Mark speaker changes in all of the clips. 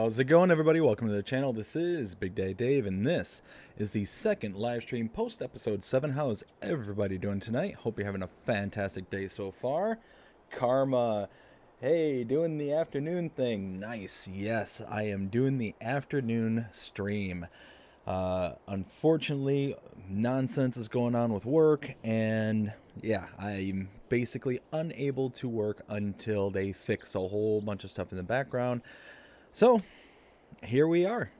Speaker 1: How's it going, everybody? Welcome to the channel. This is Big Day Dave, and this is the second live stream post episode 7. How's everybody doing tonight? Hope you're having a fantastic day so far. Karma, hey, doing the afternoon thing. Nice. Yes, I am doing the afternoon stream. Unfortunately, nonsense is going on with work, and yeah, I'm basically unable to work until they fix a whole bunch of stuff in the background. So here we are,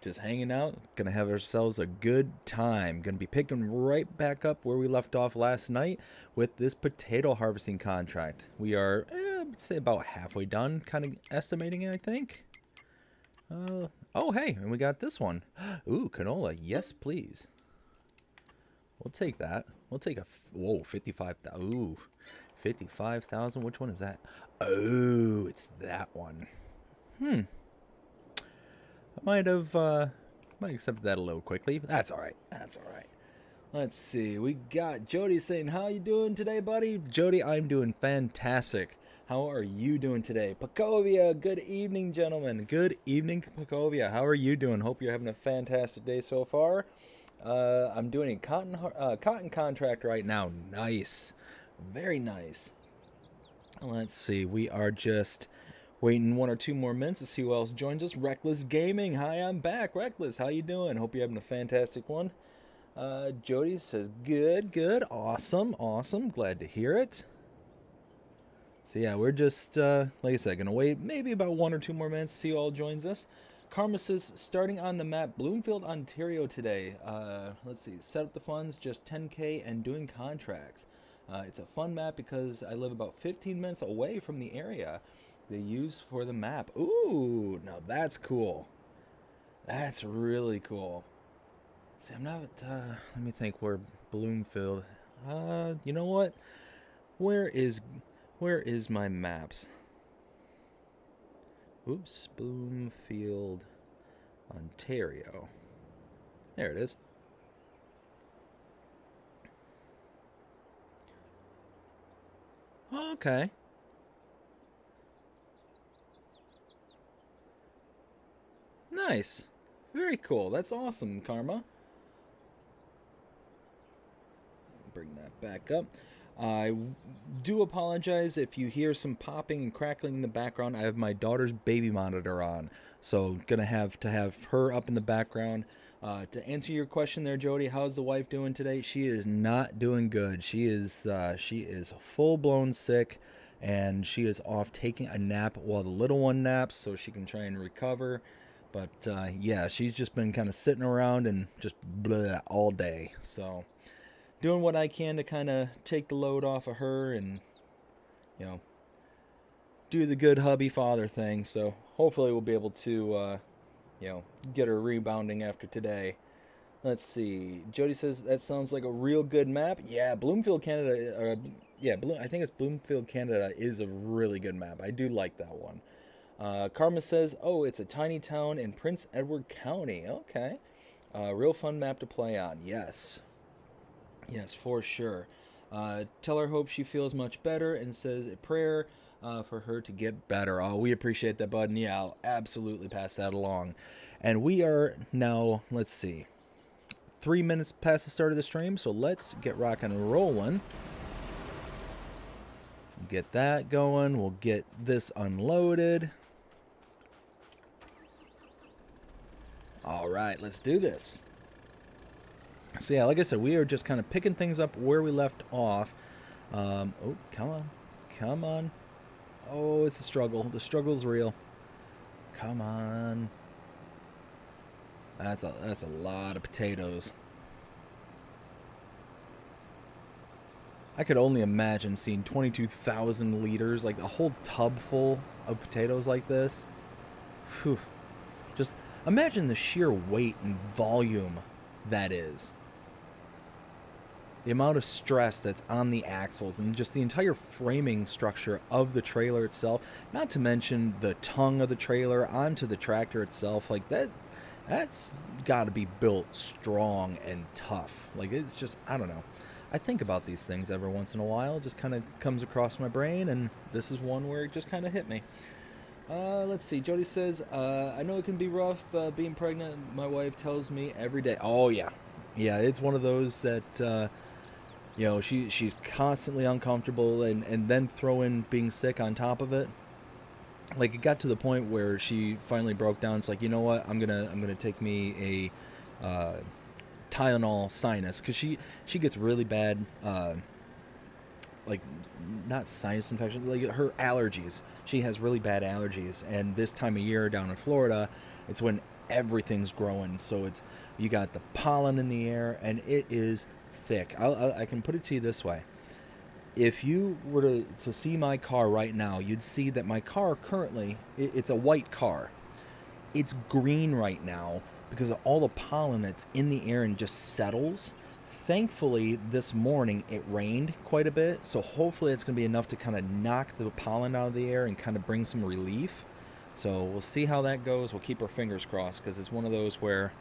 Speaker 1: just hanging out, gonna have ourselves a good time. Gonna be picking right back up where we left off last night with this potato harvesting contract. We are, I'd say, about halfway done, kind of estimating, I think. Oh, hey, and we got this one. Ooh, canola. Yes, please. We'll take that. We'll take a, whoa, 55,000. Ooh, 55,000. Which one is that? Oh, it's that one. I might have accepted that a little quickly, but that's all right. That's all right. Let's see. We got Jody saying, how you doing today, buddy? Jody, I'm doing fantastic. How are you doing today? Pacovia, good evening, gentlemen. Good evening, Pacovia. How are you doing? Hope you're having a fantastic day so far. I'm doing a cotton contract right now. Nice. Very nice. Let's see. We are just waiting 1 or 2 more minutes to see who else joins us. Reckless Gaming. Hi, I'm back. Reckless, how you doing? Hope you're having a fantastic one. Jody says, good, good. Awesome, awesome. Glad to hear it. So yeah, we're just, like I said, going to wait maybe about 1 or 2 more minutes to see who all joins us. Karma says, starting on the map Bloomfield, Ontario today. Let's see, set up the funds, just 10K and doing contracts. It's a fun map because I live about 15 minutes away from the area they use for the map. Ooh, now that's cool. That's really cool. See, I'm not, let me think where Bloomfield, you know what? Where is my maps? Oops, Bloomfield, Ontario. There it is. Okay. Nice. Very cool. That's awesome, Karma. Bring that back up. I do apologize if you hear some popping and crackling in the background. I have my daughter's baby monitor on, so gonna have to have her up in the background. To answer your question there, Jody, how's the wife doing today? She is not doing good. She is full-blown sick, and she is off taking a nap while the little one naps so she can try and recover. But yeah, she's just been kind of sitting around and just blah all day. So doing what I can to kind of take the load off of her and, you know, do the good hubby father thing. So hopefully we'll be able to, you know, get her rebounding after today. Let's see. Jody says that sounds like a real good map. Yeah, Bloomfield, Canada. I think it's Bloomfield, Canada is a really good map. I do like that one. Karma says, oh, it's a tiny town in Prince Edward County. Okay. Real fun map to play on. Yes. Yes, for sure. Tell her hope she feels much better and says a prayer for her to get better. Oh, we appreciate that, bud. And yeah, I'll absolutely pass that along. And we are now, let's see, 3 minutes past the start of the stream, so let's get rocking and rolling. Get that going. We'll get this unloaded. All right, let's do this. So yeah, like I said, we are just kind of picking things up where we left off. Oh, come on. Come on. Oh, it's a struggle. The struggle's real. Come on. That's a lot of potatoes. I could only imagine seeing 22,000 liters, like a whole tub full of potatoes like this. Whew. Just imagine the sheer weight and volume that is. The amount of stress that's on the axles and just the entire framing structure of the trailer itself, not to mention the tongue of the trailer onto the tractor itself, like that's got to be built strong and tough. Like, it's just, I don't know. I think about these things every once in a while. It just kind of comes across my brain, and this is one where it just kind of hit me. Let's see. Jody says, I know it can be rough being pregnant. My wife tells me every day. Oh, yeah. Yeah, it's one of those that, she's constantly uncomfortable and then throw in being sick on top of it. Like, it got to the point where she finally broke down. It's like, you know what? I'm gonna take me a Tylenol sinus, because she gets really bad like, not sinus infection, like her allergies. She has really bad allergies, and this time of year down in Florida, it's when everything's growing. So it's, you got the pollen in the air, and it is thick. I can put it to you this way: if you were to see my car right now, you'd see that my car currently, it's a white car. It's green right now because of all the pollen that's in the air and just settles. Thankfully, this morning it rained quite a bit, so hopefully it's going to be enough to kind of knock the pollen out of the air and kind of bring some relief. So we'll see how that goes. We'll keep our fingers crossed, because it's one of those where,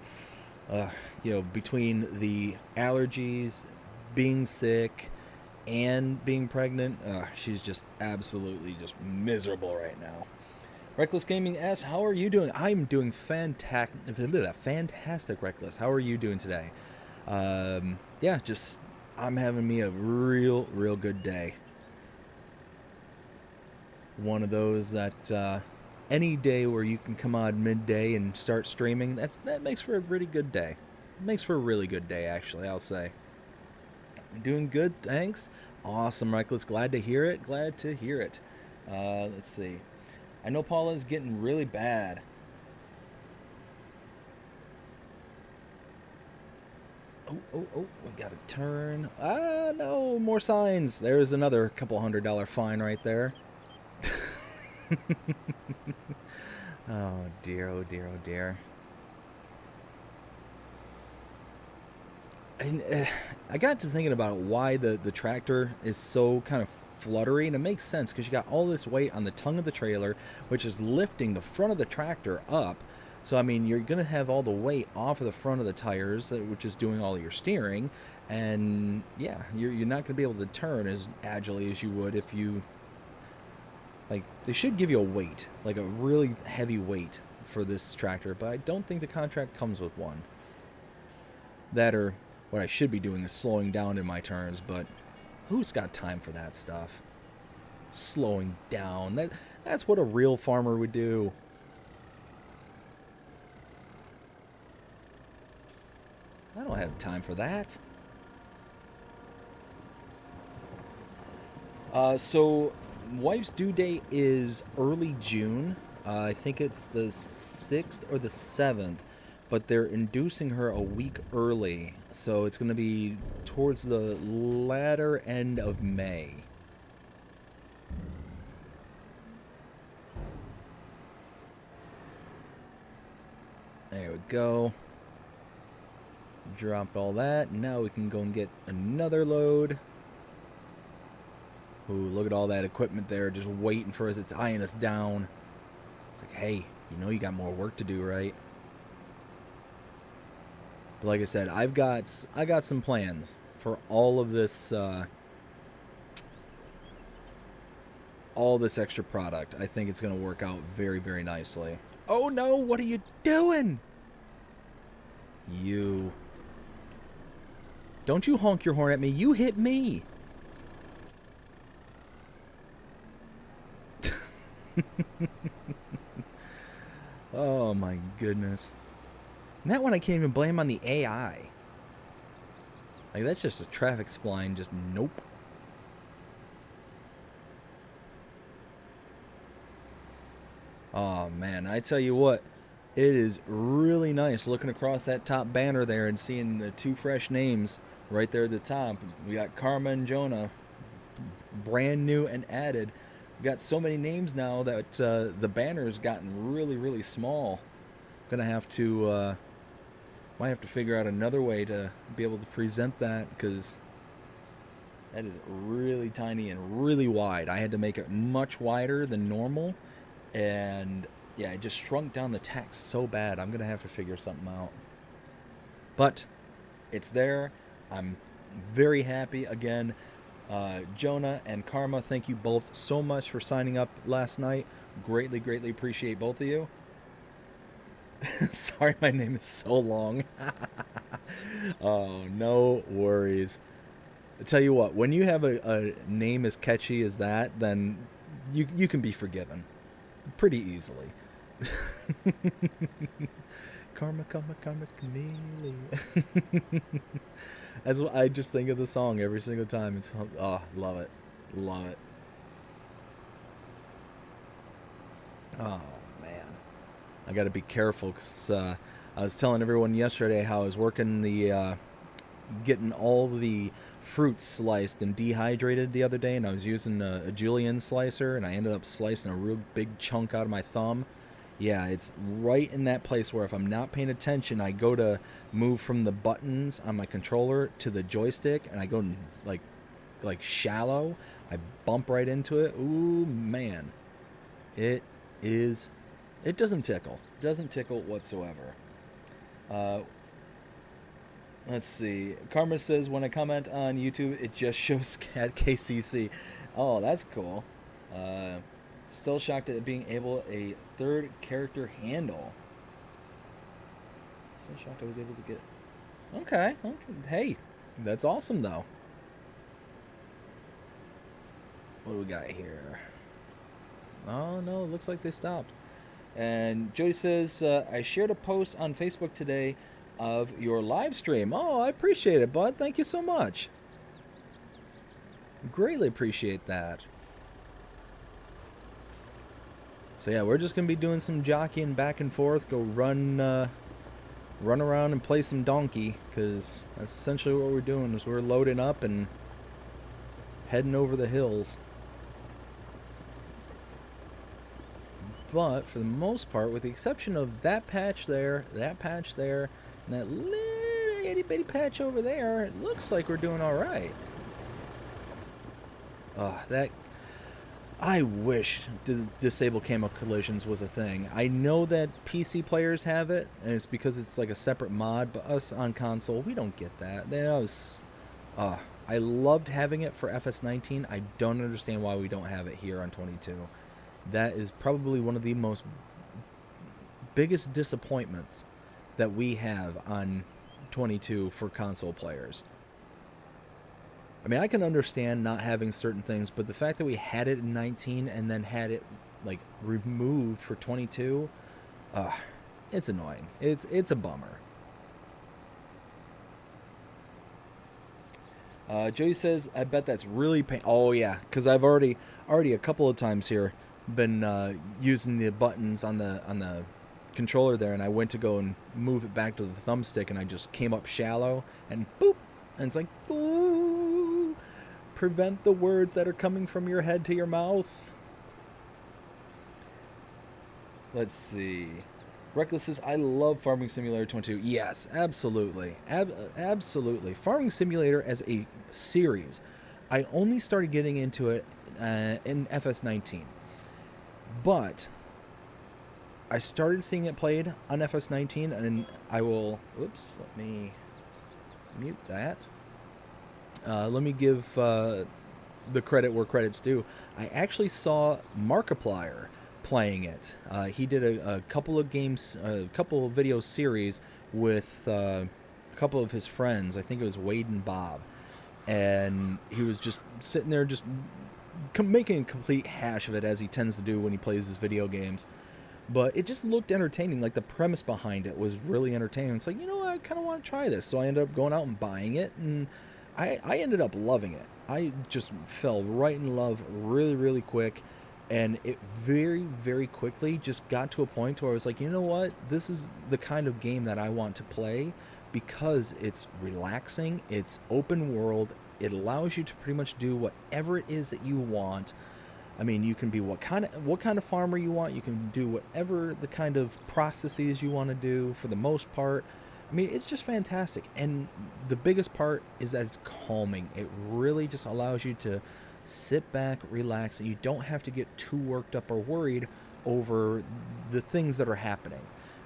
Speaker 1: between the allergies, being sick, and being pregnant, she's just absolutely just miserable right now. Reckless Gaming asks, how are you doing? I'm doing fantastic, Reckless. How are you doing today? Yeah, just, I'm having me a real good day. One of those that any day where you can come on midday and start streaming, that makes for a pretty good day. It makes for a really good day, actually, I'll say. Doing good, thanks. Awesome, Reckless. Glad to hear it. Let's see. I know Paula's getting really bad. Oh, we got to turn. No, more signs. There's another couple $100 fine right there. Oh dear. And I got to thinking about why the tractor is so kind of fluttery, and it makes sense because you got all this weight on the tongue of the trailer, which is lifting the front of the tractor up. So, I mean, you're going to have all the weight off of the front of the tires, which is doing all of your steering. And, yeah, you're not going to be able to turn as agilely as you would if you... Like, they should give you a weight, like a really heavy weight for this tractor, but I don't think the contract comes with one. That, or what I should be doing is slowing down in my turns, but who's got time for that stuff? Slowing down. That's what a real farmer would do. I don't have time for that. So wife's due date is early June. I think it's the 6th or the 7th, but they're inducing her a week early. So it's going to be towards the latter end of May. There we go. Dropped all that. Now we can go and get another load. Ooh, look at all that equipment there just waiting for us. It's eyeing us down. It's like, hey, you know you got more work to do, right? But like I said, I got some plans for all of this all this extra product. I think it's going to work out very, very nicely. Oh no, what are you doing? You. Don't you honk your horn at me. You hit me. Oh my goodness. And that one I can't even blame on the AI. Like, that's just a traffic spline. Just nope. Oh man, I tell you what. It is really nice looking across that top banner there and seeing the two fresh names right there at the top. We got Karma and Jonah, brand new and added. We got so many names now that the banner's gotten really, really small. Gonna have to, might have to figure out another way to be able to present that, because that is really tiny and really wide. I had to make it much wider than normal, and yeah, it just shrunk down the text so bad. I'm gonna have to figure something out. But it's there. I'm very happy. Again, Jonah and Karma, thank you both so much for signing up last night. Greatly, greatly appreciate both of you. Sorry, my name is so long. Oh, no worries. I tell you what, when you have a name as catchy as that, then you can be forgiven pretty easily. Karma, karma, karma, chameleon. That's what I just think of the song every single time. It's love it, love it. Oh man, I got to be careful because I was telling everyone yesterday how I was working the getting all the fruits sliced and dehydrated the other day, and I was using a julienne slicer, and I ended up slicing a real big chunk out of my thumb. Yeah, it's right in that place where if I'm not paying attention, I go to move from the buttons on my controller to the joystick, and I go like shallow. I bump right into it. Ooh man, it is. It doesn't tickle. Doesn't tickle whatsoever. Uh, let's see. Karma says when I comment on YouTube, it just shows cat KCC. Oh, that's cool. Uh, Still shocked at it being able a third character handle. Still shocked I was able to get. Okay. Okay. Hey, that's awesome though. What do we got here? Oh no, it looks like they stopped. And Jody says, I shared a post on Facebook today of your live stream. Oh, I appreciate it, bud. Thank you so much. Greatly appreciate that. So yeah, we're just gonna be doing some jockeying back and forth. Go run around and play some donkey, because that's essentially what we're doing. Is we're loading up and heading over the hills. But for the most part, with the exception of that patch there, and that little itty bitty patch over there, it looks like we're doing all right. That I wish disable camo collisions was a thing. I know that PC players have it, and it's because it's like a separate mod, but us on console, we don't get that. I loved having it for FS19. I don't understand why we don't have it here on 22. That is probably one of the most biggest disappointments that we have on 22 for console players. I mean, I can understand not having certain things, but the fact that we had it in 19 and then had it like removed for 22, it's annoying. It's a bummer. Joey says, "I bet that's really pain." Oh yeah, because I've already a couple of times here been using the buttons on the controller there, and I went to go and move it back to the thumbstick, and I just came up shallow and boop, and it's like boo. Prevent the words that are coming from your head to your mouth. Let's see. Reckless says, I love Farming Simulator 22. Yes, absolutely. Absolutely. Farming Simulator as a series. I only started getting into it in FS19. But I started seeing it played on FS19, and I will... Oops, let me mute that. Let me give the credit where credit's due. I actually saw Markiplier playing it. He did a couple of games, a couple of video series with a couple of his friends. I think it was Wade and Bob. And he was just sitting there just making a complete hash of it, as he tends to do when he plays his video games. But it just looked entertaining. Like, the premise behind it was really entertaining. It's like, you know what, I kind of want to try this. So I ended up going out and buying it, and I ended up loving it. I just fell right in love really, really quick. And it very, very quickly just got to a point where I was like, you know what? This is the kind of game that I want to play, because it's relaxing, it's open world, it allows you to pretty much do whatever it is that you want. I mean, you can be what kind of farmer you want. You can do whatever the kind of processes you want to do for the most part. I mean, it's just fantastic. And the biggest part is that it's calming. It really just allows you to sit back, relax, and you don't have to get too worked up or worried over the things that are happening.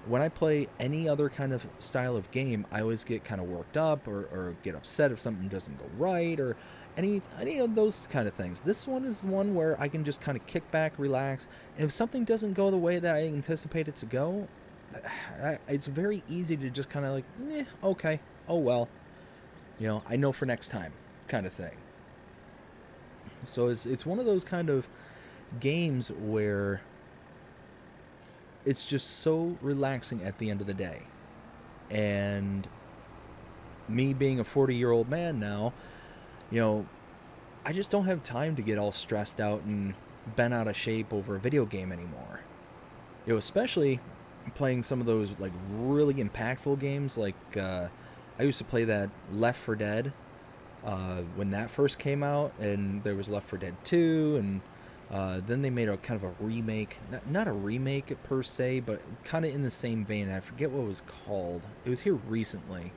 Speaker 1: When I play any other kind of style of game, I always get kind of worked up or get upset if something doesn't go right, or any of those kind of things. This one is one where I can just kind of kick back, relax, and if something doesn't go the way that I anticipate it to go, it's very easy to just kind of like, okay, oh well, I know for next time, kind of thing. So it's one of those kind of games where it's just so relaxing at the end of the day. And me being a 40-year-old man now, I just don't have time to get all stressed out and bent out of shape over a video game anymore. Especially playing some of those like really impactful games. Like I used to play that Left 4 Dead when that first came out, and there was Left 4 Dead 2, and then they made a kind of a remake, not a remake per se, but kind of in the same vein. I forget what it was called. It was here recently,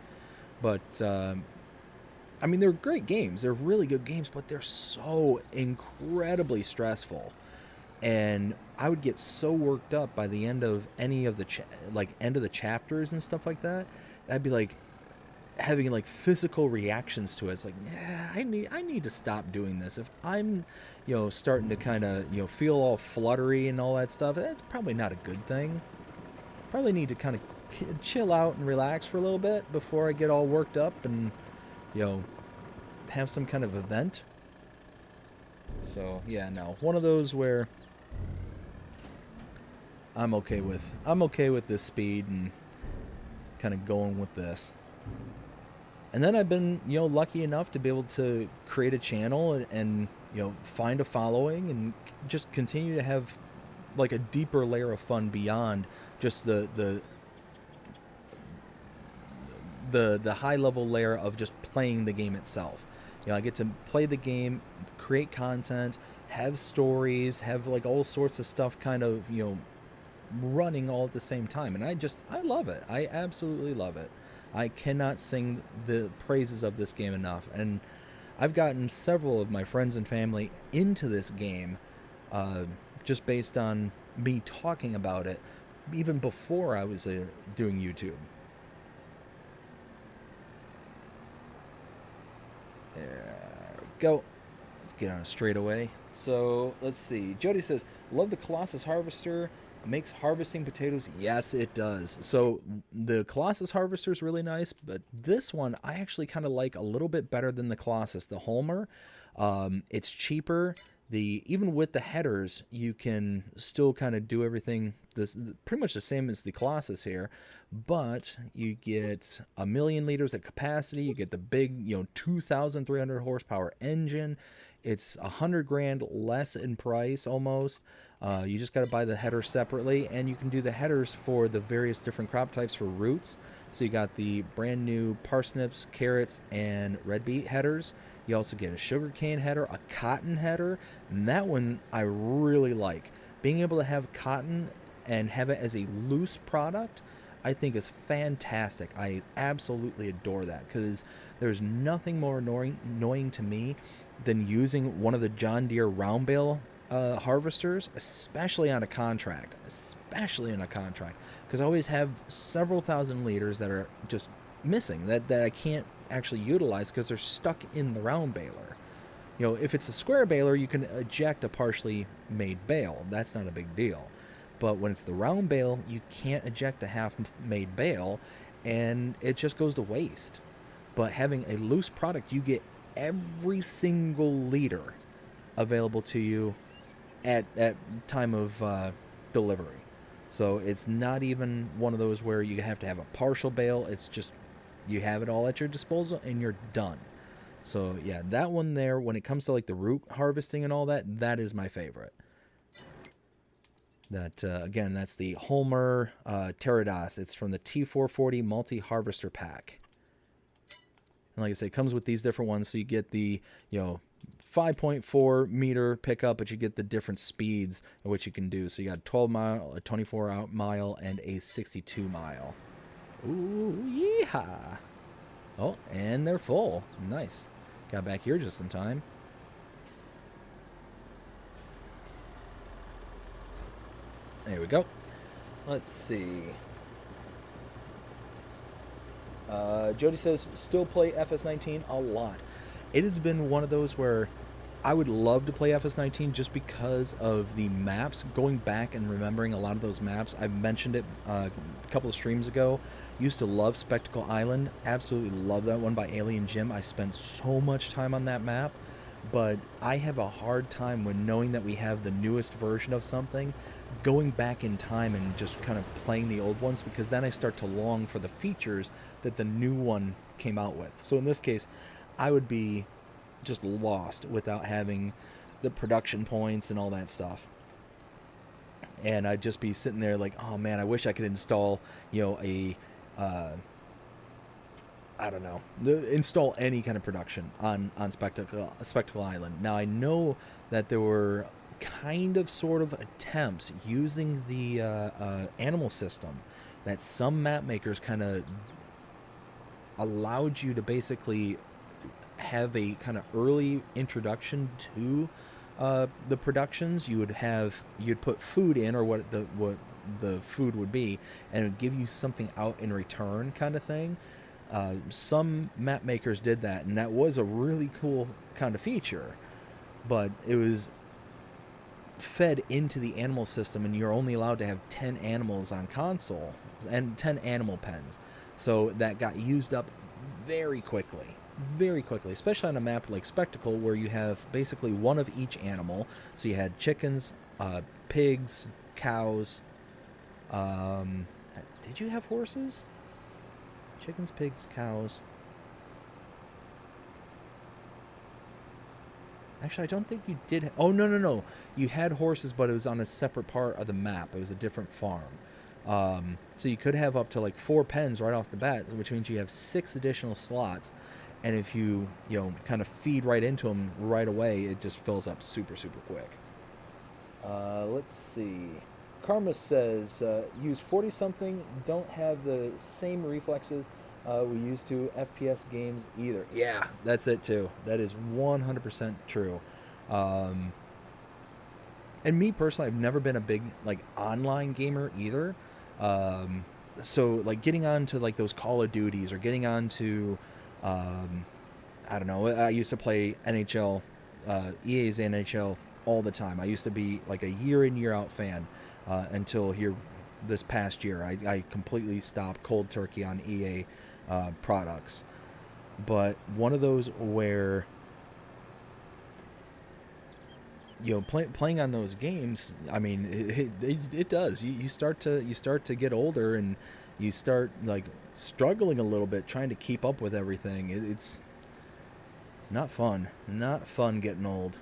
Speaker 1: but I mean, they're great games. They're really good games, but they're so incredibly stressful. And I would get so worked up by the end of any of the end of the chapters and stuff like that. I'd be like having like physical reactions to it. It's like, yeah, I need to stop doing this. If I'm, starting to kind of, feel all fluttery and all that stuff, that's probably not a good thing. Probably need to kind of chill out and relax for a little bit before I get all worked up and, have some kind of event. So yeah, no, one of those where I'm okay with this speed and kind of going with this. And then I've been, lucky enough to be able to create a channel and find a following and just continue to have like a deeper layer of fun beyond just the high level layer of just playing the game itself. I get to play the game, create content, have stories, have like all sorts of stuff kind of, running all at the same time. And I love it. I absolutely love it. I cannot sing the praises of this game enough. And I've gotten several of my friends and family into this game just based on me talking about it even before I was doing YouTube. There we go. Let's get on a straightaway. So let's see. Jody says, love the Colossus Harvester. Makes harvesting potatoes. Yes, it does. So the Colossus Harvester is really nice, but this one I actually kind of like a little bit better than the Colossus, the Homer. It's cheaper. Even with the headers, you can still kind of do everything pretty much the same as the Colossus here, but you get 1,000,000 liters of capacity. You get the big, 2,300 horsepower engine. It's $100,000 less in price almost. You just got to buy the header separately, and you can do the headers for the various different crop types for roots. So you got the brand new parsnips, carrots, and red beet headers. You also get a sugarcane header, a cotton header, and that one I really like. Being able to have cotton and have it as a loose product, I think is fantastic. I absolutely adore that, because there's nothing more annoying to me than using one of the John Deere round bale harvesters, especially on a contract, because I always have several thousand liters that are just missing, that I can't actually utilize because they're stuck in the round baler. If it's a square baler, you can eject a partially made bale. That's not a big deal. But when it's the round bale, you can't eject a half-made bale, and it just goes to waste. But having a loose product, you get every single liter available to you at time of delivery. So it's not even one of those where you have to have a partial bale. It's just you have it all at your disposal and you're done. So yeah, that one there, when it comes to like the root harvesting and all that, that is my favorite. That again, that's the Homer Pterodos. It's from the T440 multi-harvester pack. And like I say, it comes with these different ones, so you get the 5.4 meter pickup, but you get the different speeds at which you can do. So you got a 12 mile, a 24 mile, and a 62 mile. Ooh, yeehaw! Oh, and they're full. Nice. Got back here just in time. There we go. Let's see. Jody says, still play FS19 a lot. it has been one of those where I would love to play FS19 just because of the maps. Going back and remembering a lot of those maps, I've mentioned it a couple of streams ago. Used to love Spectacle Island. Absolutely love that one by Alien Jim. I spent so much time on that map, but I have a hard time when knowing that we have the newest version of something, going back in time and just kind of playing the old ones, because then I start to long for the features that the new one came out with. So in this case, I would be just lost without having the production points and all that stuff. And I'd just be sitting there like, oh man, I wish I could install, a I don't know, install any kind of production on Spectacle Island. Now I know that there were kind of sort of attempts using the animal system that some map makers kind of allowed you to basically have a kind of early introduction to the productions. You'd put food in, or what the food would be, and it would give you something out in return, kind of thing. Some map makers did that, and that was a really cool kind of feature, but it was fed into the animal system, and you're only allowed to have 10 animals on console and 10 animal pens. So that got used up very quickly, especially on a map like Spectacle, where you have basically one of each animal. So you had chickens, pigs, cows. Did you have horses? Chickens, pigs, cows. Actually, I don't think you did. Oh, no. You had horses, but it was on a separate part of the map. It was a different farm. So you could have up to like 4 pens right off the bat, which means you have 6 additional slots. And if you kind of feed right into them right away, it just fills up super, super quick. Let's see. Karma says, use 40-something, don't have the same reflexes we used to FPS games either. Yeah, that's it too. That is 100% true. And me personally, I've never been a big like online gamer either. So like getting onto like those Call of Duties, or getting onto I don't know, I used to play NHL, EA's NHL all the time. I used to be like a year in, year out fan until here this past year. I completely stopped cold turkey on EA products. But one of those where playing on those games, I mean, it does. You start to get older, and you start like struggling a little bit trying to keep up with everything. It's not fun. Not fun getting old.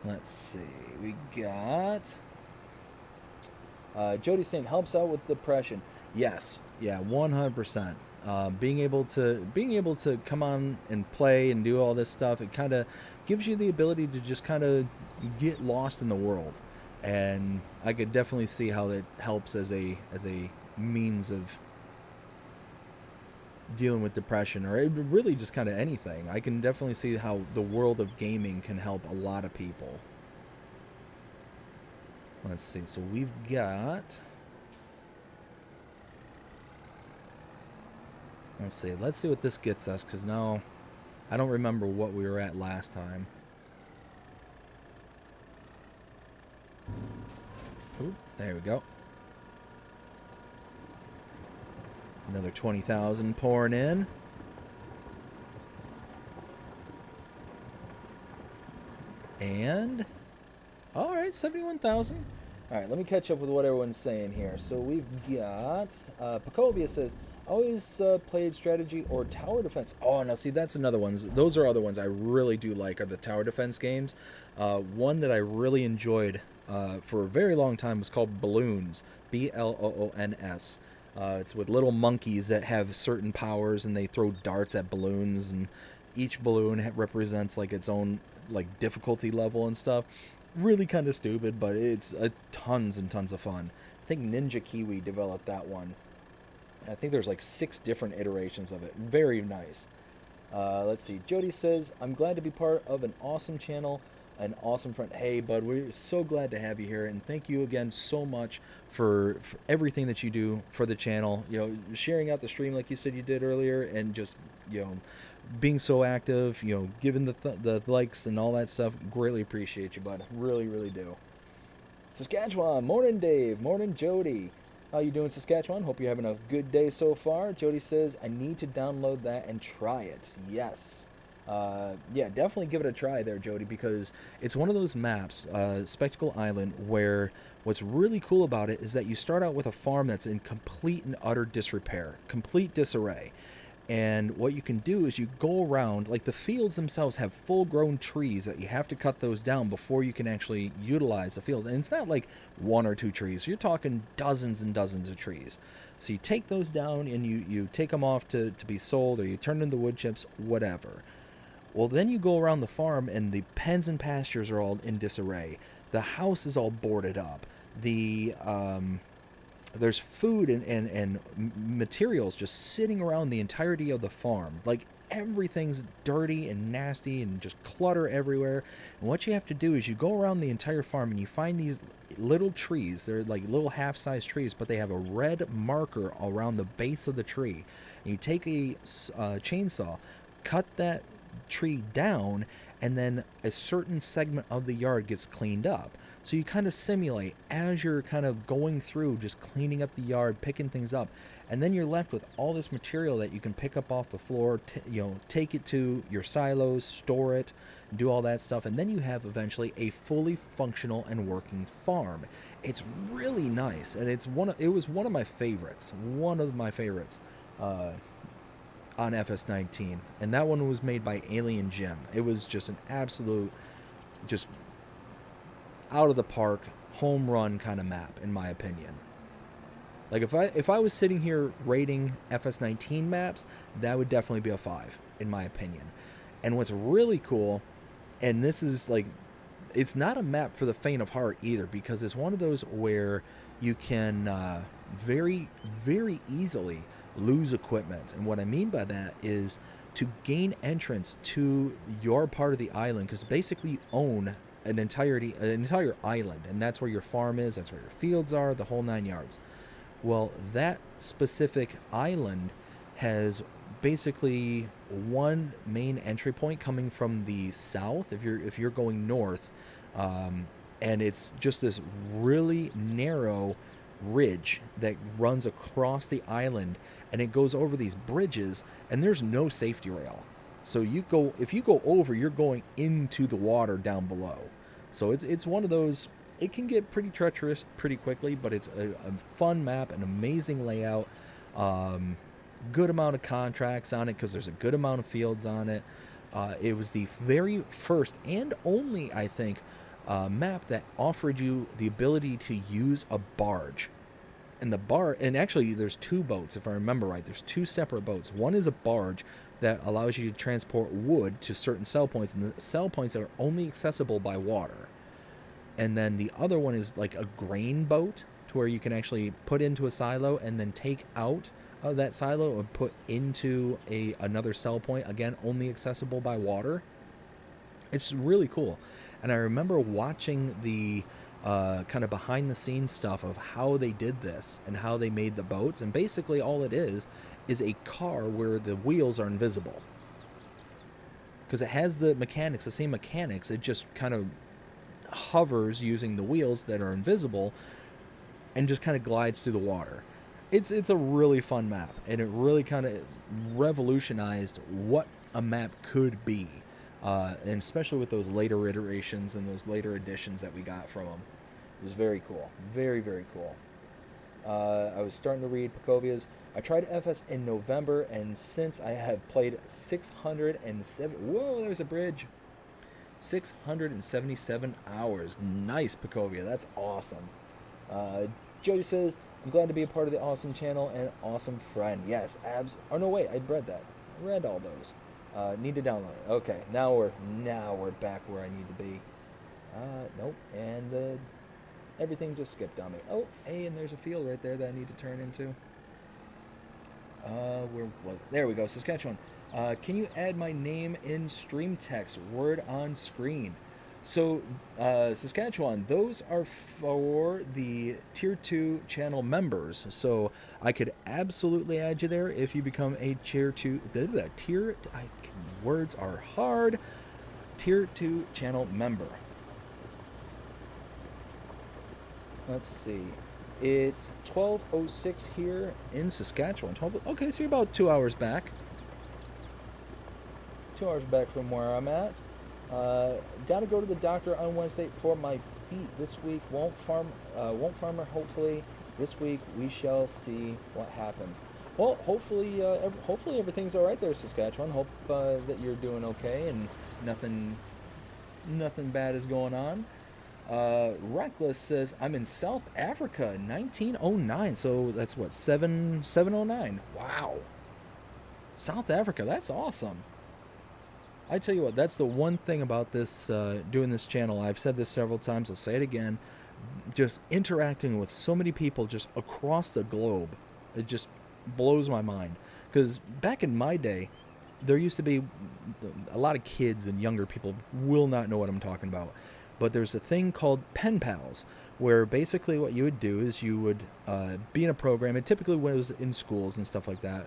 Speaker 1: Let's see. We got Jody saying helps out with depression. Yes, yeah, 100%. Being able to come on and play and do all this stuff, it kind of gives you the ability to just kind of get lost in the world, and I could definitely see how that helps as a means of dealing with depression, or really just kind of anything. I can definitely see how the world of gaming can help a lot of people. Let's see. So we've got. Let's see what this gets us, because now I don't remember what we were at last time. Ooh, there we go. Another 20,000 pouring in. And all right, 71,000. All right, let me catch up with what everyone's saying here. So we've got Pacovia says, always played strategy or tower defense. Oh, now see, that's another one. Those are other ones I really do like, are the tower defense games. One that I really enjoyed for a very long time was called Balloons, Bloons. It's with little monkeys that have certain powers, and they throw darts at balloons, and each balloon represents like its own like difficulty level and stuff. Really kind of stupid, but it's tons and tons of fun. I think Ninja Kiwi developed that one. I think there's like 6 different iterations of it. Very nice. Let's see. Jody says, I'm glad to be part of an awesome channel. an awesome friend. Hey, bud, we're so glad to have you here, and thank you again so much for everything that you do for the channel. You know, sharing out the stream like you said you did earlier, and just you know, being so active. You know, giving the likes and all that stuff. Greatly appreciate you, bud. Really, really do. Saskatchewan, morning, Dave. Morning, Jody. How you doing, Saskatchewan? Hope you're having a good day so far. Jody says, I need to download that and try it. Yes. Yeah, definitely give it a try there, Jody, because it's one of those maps, Spectacle Island, where what's really cool about it is that you start out with a farm that's in complete and utter disrepair, complete disarray. And what you can do is you go around, like the fields themselves have full grown trees that you have to cut those down before you can actually utilize the field. And it's not like one or two trees, you're talking dozens and dozens of trees. So you take those down and you take them off to be sold, or you turn them into wood chips, whatever. Well, then you go around the farm and the pens and pastures are all in disarray. The house is all boarded up. There's food and materials just sitting around the entirety of the farm. Like everything's dirty and nasty and just clutter everywhere. And what you have to do is you go around the entire farm and you find these little trees. They're like little half-sized trees, but they have a red marker around the base of the tree. And you take a chainsaw, cut that tree down, and then a certain segment of the yard gets cleaned up. So you kind of simulate as you're kind of going through, just cleaning up the yard, picking things up, and then you're left with all this material that you can pick up off the floor, take it to your silos, store it, do all that stuff, and then you have eventually a fully functional and working farm. It's really nice, and it was one of my favorites, on FS19, and that one was made by Alien Jim. It was just an absolute, just out of the park, home run kind of map, in my opinion. Like if I was sitting here rating FS19 maps, that would definitely be a 5, in my opinion. And what's really cool, and this is like, it's not a map for the faint of heart either, because it's one of those where you can very, very easily lose equipment. And what I mean by that is to gain entrance to your part of the island, because basically you own an entire island, and that's where your farm is, that's where your fields are, the whole 9 yards. Well, that specific island has basically one main entry point coming from the south if you're going north, and it's just this really narrow ridge that runs across the island, and it goes over these bridges, and there's no safety rail. So if you go over, you're going into the water down below. So it's one of those, it can get pretty treacherous pretty quickly, but it's a fun map, an amazing layout, good amount of contracts on it because there's a good amount of fields on it. It was the very first and only, I think, map that offered you the ability to use a barge. And actually there's two boats, if I remember right. There's two separate boats. One is a barge that allows you to transport wood to certain sell points, and the sell points are only accessible by water. And then the other one is like a grain boat, to where you can actually put into a silo and then take out of that silo and put into another sell point, again only accessible by water. It's really cool. And I remember watching the kind of behind the scenes stuff of how they did this and how they made the boats, and basically all it is a car where the wheels are invisible, because it has the same mechanics. It just kind of hovers using the wheels that are invisible and just kind of glides through the water. It's a really fun map, and it really kind of revolutionized what a map could be, and especially with those later iterations and those later editions that we got from them. It was very cool. Very, very cool. I was starting to read Pacovia's. I tried FS in November, and since I have played 607... Whoa, there's a bridge. 677 hours. Nice, Pacovia. That's awesome. Jody says, I'm glad to be a part of the awesome channel and awesome friend. Yes, abs... Oh, no, wait. I read that. I read all those. Need to download it. Okay, now we're back where I need to be. Nope. And everything just skipped on me. Oh, hey, and there's a field right there that I need to turn into. Where was it? There we go, Saskatchewan. Can you add my name in stream text, word on screen? So, Saskatchewan, those are for the Tier 2 channel members. So, I could absolutely add you there if you become a Tier 2. Words are hard. Tier 2 channel member. Let's see. It's 12:06 here in Saskatchewan. Okay, so you're about 2 hours back. 2 hours back from where I'm at. Got to go to the doctor on Wednesday for my feet this week. Won't farmer. Hopefully this week we shall see what happens. Well, hopefully everything's all right there, Saskatchewan. Hope that you're doing okay and nothing bad is going on. Reckless says I'm in South Africa, 1909. So that's what 709. Wow, South Africa. That's awesome. I tell you what, that's the one thing about this doing this channel. I've said this several times. I'll say it again. Just interacting with so many people just across the globe, it just blows my mind. Because back in my day, there used to be a lot of kids and younger people will not know what I'm talking about. But there's a thing called pen pals, where basically what you would do is you would be in a program. It typically was in schools and stuff like that,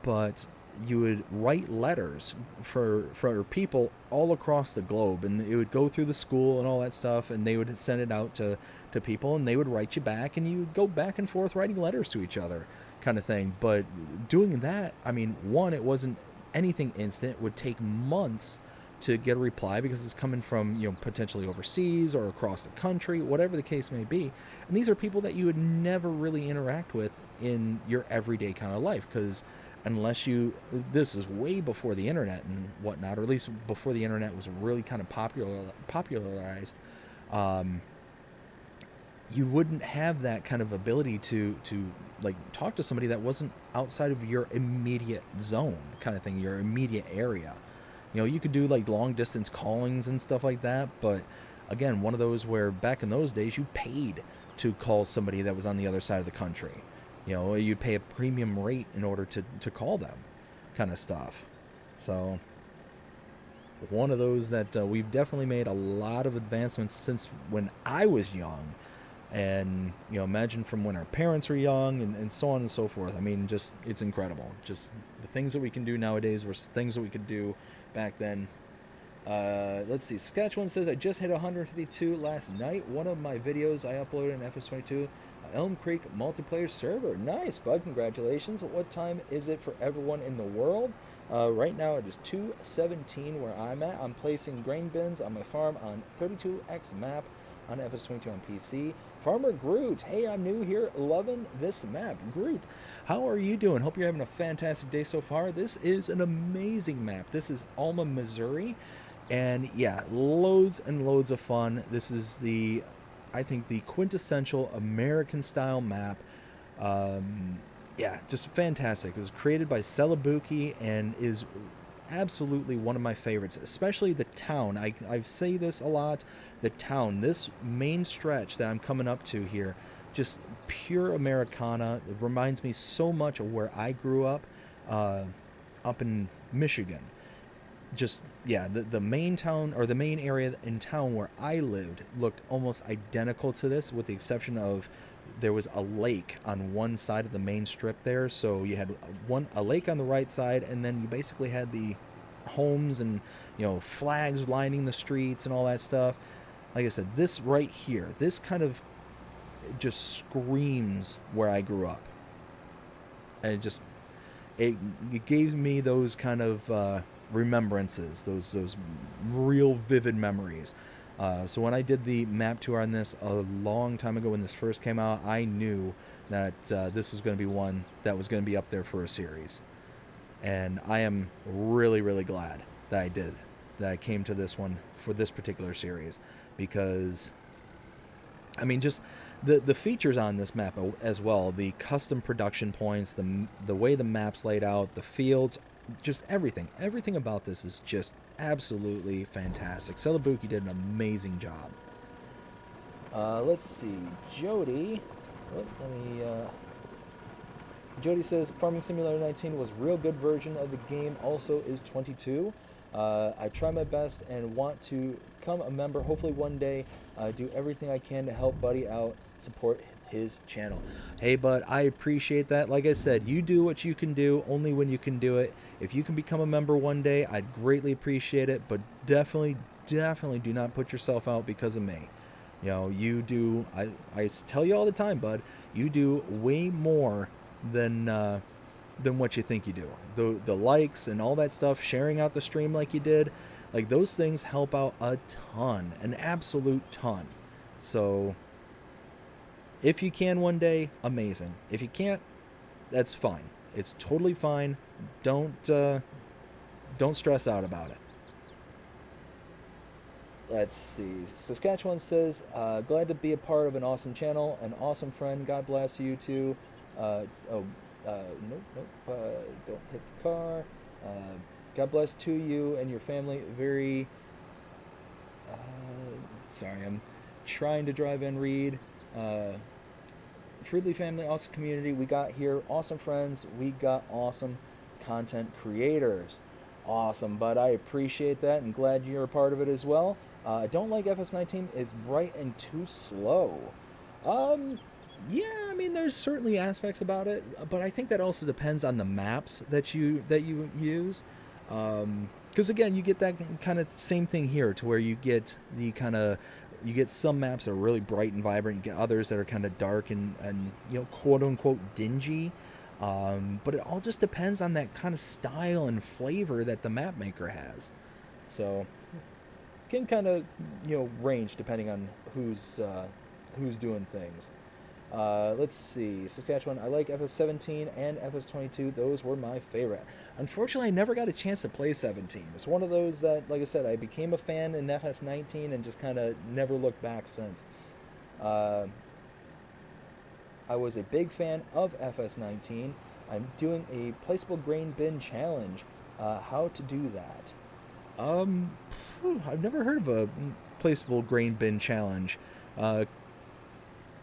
Speaker 1: but you would write letters for people all across the globe, and it would go through the school and all that stuff, and they would send it out to people, and they would write you back, and you would go back and forth writing letters to each other, kind of thing. But doing that, I mean, one, it wasn't anything instant. It would take months to get a reply because it's coming from, you know, potentially overseas or across the country, whatever the case may be. And these are people that you would never really interact with in your everyday kind of life, because unless you, this is way before the internet and whatnot, or at least before the internet was really kind of popularized, you wouldn't have that kind of ability to like talk to somebody that wasn't outside of your immediate zone, kind of thing, your immediate area. You know, you could do like long distance callings and stuff like that, but again, one of those where back in those days you paid to call somebody that was on the other side of the country. You know, you'd pay a premium rate in order to call them, kind of stuff. So one of those that we've definitely made a lot of advancements since when I was young. And, you know, imagine from when our parents were young, and so on and so forth. I mean, just, it's incredible. Just the things that we can do nowadays versus things that we could do back then. Let's see. Saskatchewan says, I just hit 152 last night. One of my videos I uploaded in FS22, Elm Creek multiplayer server. Nice, bud. Congratulations. What time is it for everyone in the world? Right now it is 2:17 where I'm at. I'm placing grain bins on my farm on 32X map on FS22 on PC. Farmer Groot, hey, I'm new here, loving this map. Groot, how are you doing? Hope you're having a fantastic day so far. This is an amazing map. This is Alma, Missouri, and yeah, loads and loads of fun. This is the, I think, the quintessential American style map. Yeah, just fantastic. It was created by Celobuki and is absolutely one of my favorites, especially the town. I say this a lot. The town, this main stretch that I'm coming up to here, just pure Americana. It reminds me so much of where I grew up in Michigan. Just, yeah, the main town, or the main area in town where I lived, looked almost identical to this, with the exception of there was a lake on one side of the main strip there. So you had a lake on the right side, and then you basically had the homes and, you know, flags lining the streets and all that stuff. Like I said, this right here, this kind of just screams where I grew up. And it gave me those kind of remembrances, those real vivid memories. So when I did the map tour on this a long time ago when this first came out, I knew that this was going to be one that was going to be up there for a series. And I am really, really glad that I came to this one for this particular series, because, I mean, just the features on this map as well, the custom production points, the way the map's laid out, the fields, just everything about this is just absolutely fantastic. Celobuki did an amazing job. Let's see, Jody. Jody says Farming Simulator 19 was real good version of the game. Also is 22. I try my best and want to become a member. Hopefully one day, do everything I can to help Buddy out, support his channel. Hey, bud, I appreciate that. Like I said, you do what you can do only when you can do it. If you can become a member one day, I'd greatly appreciate it, but definitely, definitely do not put yourself out because of me. You know, you do, I tell you all the time, bud, you do way more than what you think you do. The likes and all that stuff, sharing out the stream like you did, like those things help out a ton, an absolute ton. So if you can one day, amazing. If you can't, that's fine. It's totally fine. Don't stress out about it. Let's see. Saskatchewan says, glad to be a part of an awesome channel, an awesome friend. God bless you too. Oh, nope, don't hit the car. God bless to you and your family. Very, sorry, I'm trying to drive and read. Fruitly family, awesome community. We got here, awesome friends. We got awesome content creators. Awesome, but I appreciate that and glad you're a part of it as well. I don't like FS19. It's bright and too slow. Yeah, I mean, there's certainly aspects about it, but I think that also depends on the maps that you use. Because again, you get that kind of same thing here, to where you get the kind of, you get some maps that are really bright and vibrant. You get others that are kind of dark and you know, quote unquote dingy. But it all just depends on that kind of style and flavor that the map maker has. So it can kind of, you know, range depending on who's doing things. Let's see, Saskatchewan, I like FS17 and FS22. Those were my favorite. Unfortunately, I never got a chance to play 17. It's one of those that, like I said, I became a fan in FS19 and just kind of never looked back since. I was a big fan of FS19. I'm doing a placeable grain bin challenge. How to do that? I've never heard of a placeable grain bin challenge.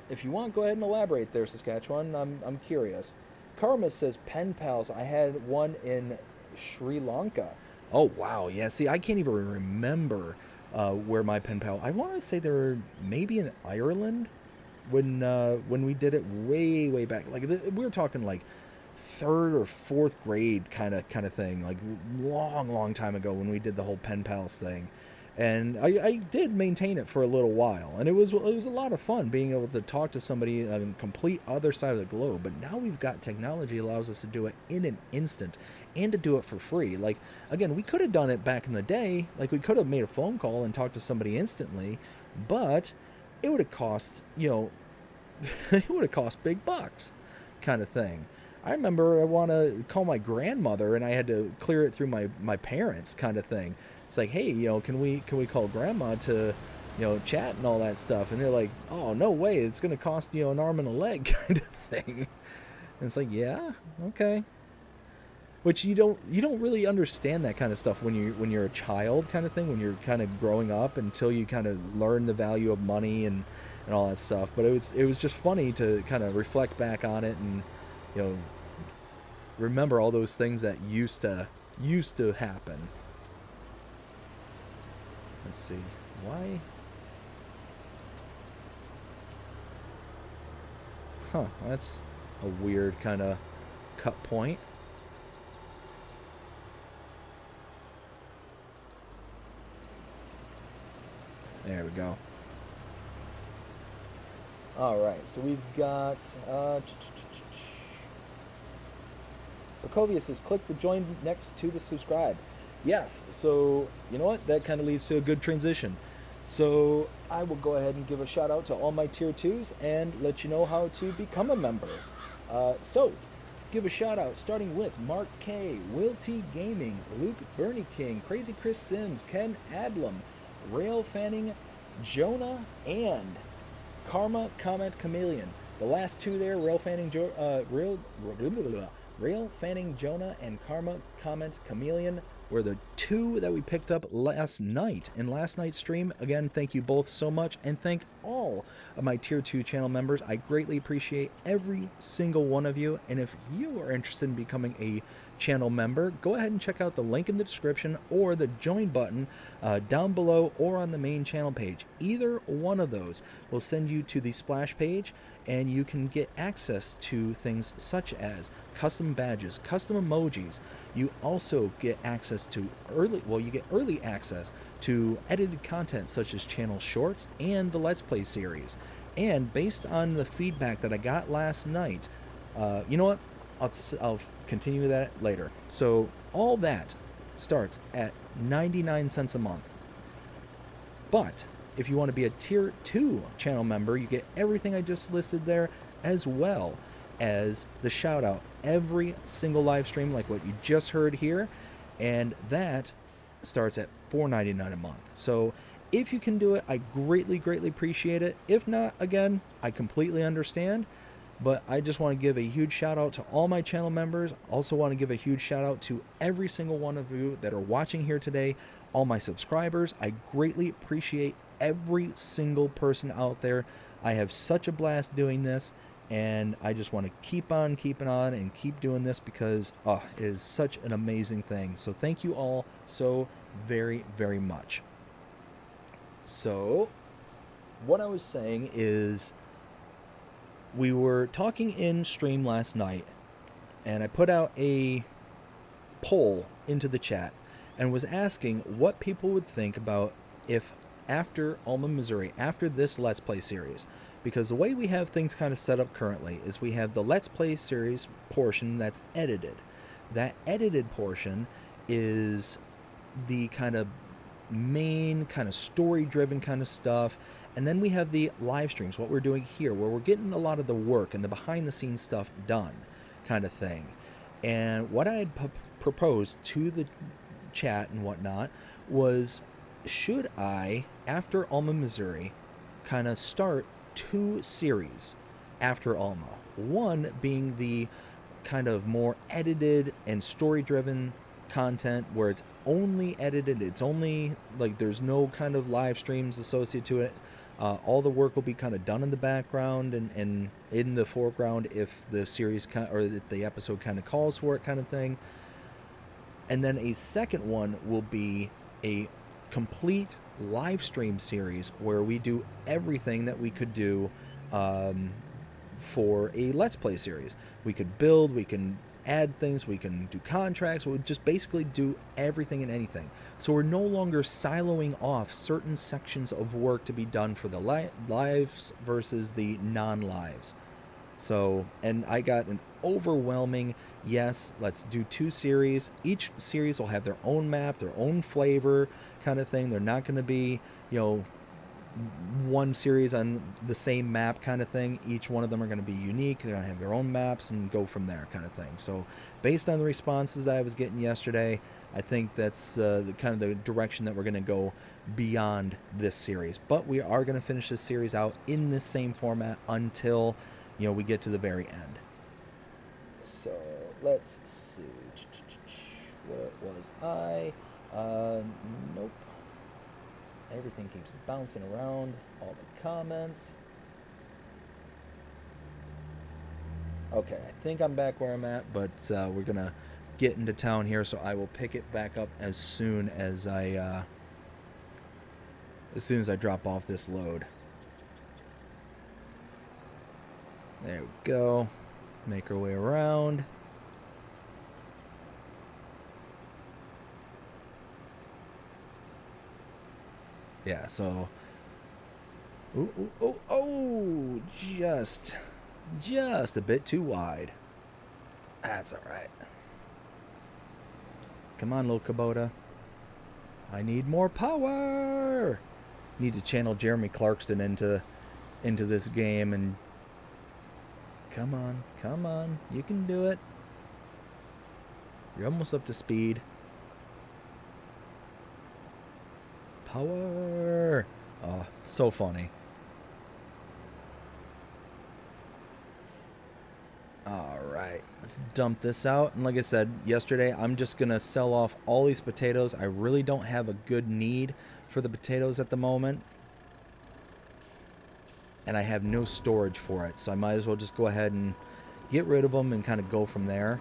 Speaker 1: If you want, go ahead and elaborate there, Saskatchewan. I'm curious. Karma says pen pals. I had one in Sri Lanka. Oh wow, yeah. See, I can't even remember where my pen pal. I want to say they were maybe in Ireland when we did it way back. Like we were talking like third or fourth grade kind of thing. Like long time ago when we did the whole pen pals thing. And I did maintain it for a little while, and it was a lot of fun being able to talk to somebody on the complete other side of the globe. But now we've got technology that allows us to do it in an instant and to do it for free. Like, again, we could have done it back in the day. Like, we could have made a phone call and talked to somebody instantly, but it would have cost, you know, it would have cost big bucks kind of thing. I remember I want to call my grandmother, and I had to clear it through my parents kind of thing. It's like, hey, you know, can we call grandma to, you know, chat and all that stuff? And they're like, oh, no way, it's going to cost, you know, an arm and a leg kind of thing. And it's like, yeah, okay. Which you don't really understand that kind of stuff when you're a child kind of thing, when you're kind of growing up, until you kind of learn the value of money and all that stuff. But it was just funny to kind of reflect back on it and, you know, remember all those things that used to happen. Let's see, why? Huh, that's a weird kind of cut point. There we go. All right, so we've got Bakovia says click the join next to the subscribe. Yes, so you know what? That kind of leads to a good transition. So I will go ahead and give a shout out to all my tier 2s and let you know how to become a member. So give a shout out starting with Mark K, Will T Gaming, Luke Bernie King, Crazy Chris Sims, Ken Adlam, Rail Fanning, Jonah, and Karma Comment Chameleon. The last two there, Rail Fanning Jonah and Karma Comment Chameleon, were the two that we picked up last night in last night's stream. Again, thank you both so much, and thank all of my tier 2 channel members. I greatly appreciate every single one of you, and if you are interested in becoming a channel member, go ahead and check out the link in the description or the join button down below or on the main channel page. Either one of those will send you to the splash page, and you can get access to things such as custom badges, custom emojis. You also get access to early access to edited content such as channel shorts and the Let's Play series. And based on the feedback that I got last night, you know what? I'll continue with that later. So all that starts at 99 cents a month. But if you want to be a tier 2 channel member, you get everything I just listed there, as well as the shout out every single live stream like what you just heard here, and that starts at $4.99 a month. So if you can do it, I greatly appreciate it. If not, again, I completely understand. But I just want to give a huge shout out to all my channel members. Also want to give a huge shout out to every single one of you that are watching here today, all my subscribers. I greatly appreciate every single person out there. I have such a blast doing this, and I just want to keep on keeping on and keep doing this because it is such an amazing thing. So thank you all so very much. So what I was saying is, we were talking in stream last night, and I put out a poll into the chat and was asking what people would think about if after Alma, Missouri, after this Let's Play series, because the way we have things kind of set up currently is we have the Let's Play series portion that's edited. That edited portion is the kind of main kind of story-driven kind of stuff. And then we have the live streams, what we're doing here, where we're getting a lot of the work and the behind-the-scenes stuff done kind of thing. And what I had proposed to the chat and whatnot was, should I, after Alma, Missouri, kind of start 2 series after Alma? One being the kind of more edited and story-driven content where it's only edited, it's only, like, there's no kind of live streams associated to it. All the work will be kind of done in the background and in the foreground if the series or if the episode kind of calls for it, kind of thing. And then a second one will be a complete live stream series where we do everything that we could do for a Let's Play series. We could build, we can add things, we can do contracts, we'll just basically do everything and anything. So we're no longer siloing off certain sections of work to be done for the lives versus the non-lives. So, and I got an overwhelming yes, let's do 2 series. Each series will have their own map, their own flavor kind of thing. They're not going to be, you know, one series on the same map kind of thing. Each one of them are going to be unique. They're going to have their own maps and go from there kind of thing. So based on the responses that I was getting yesterday, I think that's the kind of the direction that we're going to go beyond this series. But we are going to finish this series out in this same format until, you know, we get to the very end. So let's see. What was I? Nope. Everything keeps bouncing around. All the comments. Okay, I think I'm back where I'm at, but we're gonna get into town here, so I will pick it back up as soon as I drop off this load. There we go. Make our way around. Yeah, so just a bit too wide. That's all right. Come on, little Kubota. I need more power. Need to channel Jeremy Clarkson into this game, and come on, you can do it. You're almost up to speed. Power. Oh, so funny. All right, Let's dump this out. And like I said yesterday, I'm just going to sell off all these potatoes. I really don't have a good need for the potatoes at the moment. And I have no storage for it. So I might as well just go ahead and get rid of them and kind of go from there.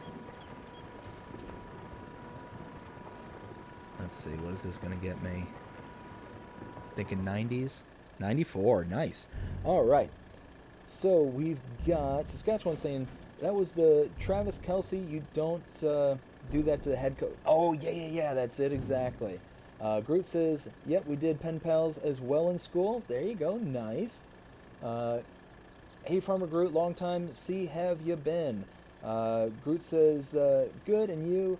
Speaker 1: Let's see, what is this going to get me? Thinking 90s? 94, nice. All right. So we've got Saskatchewan saying, that was the Travis Kelsey, you don't do that to the head coach. Oh, yeah, that's it exactly. Groot says, yep, we did pen pals as well in school. There you go, nice. Hey, Farmer Groot, long time, see, have you been? Groot says, good, and you?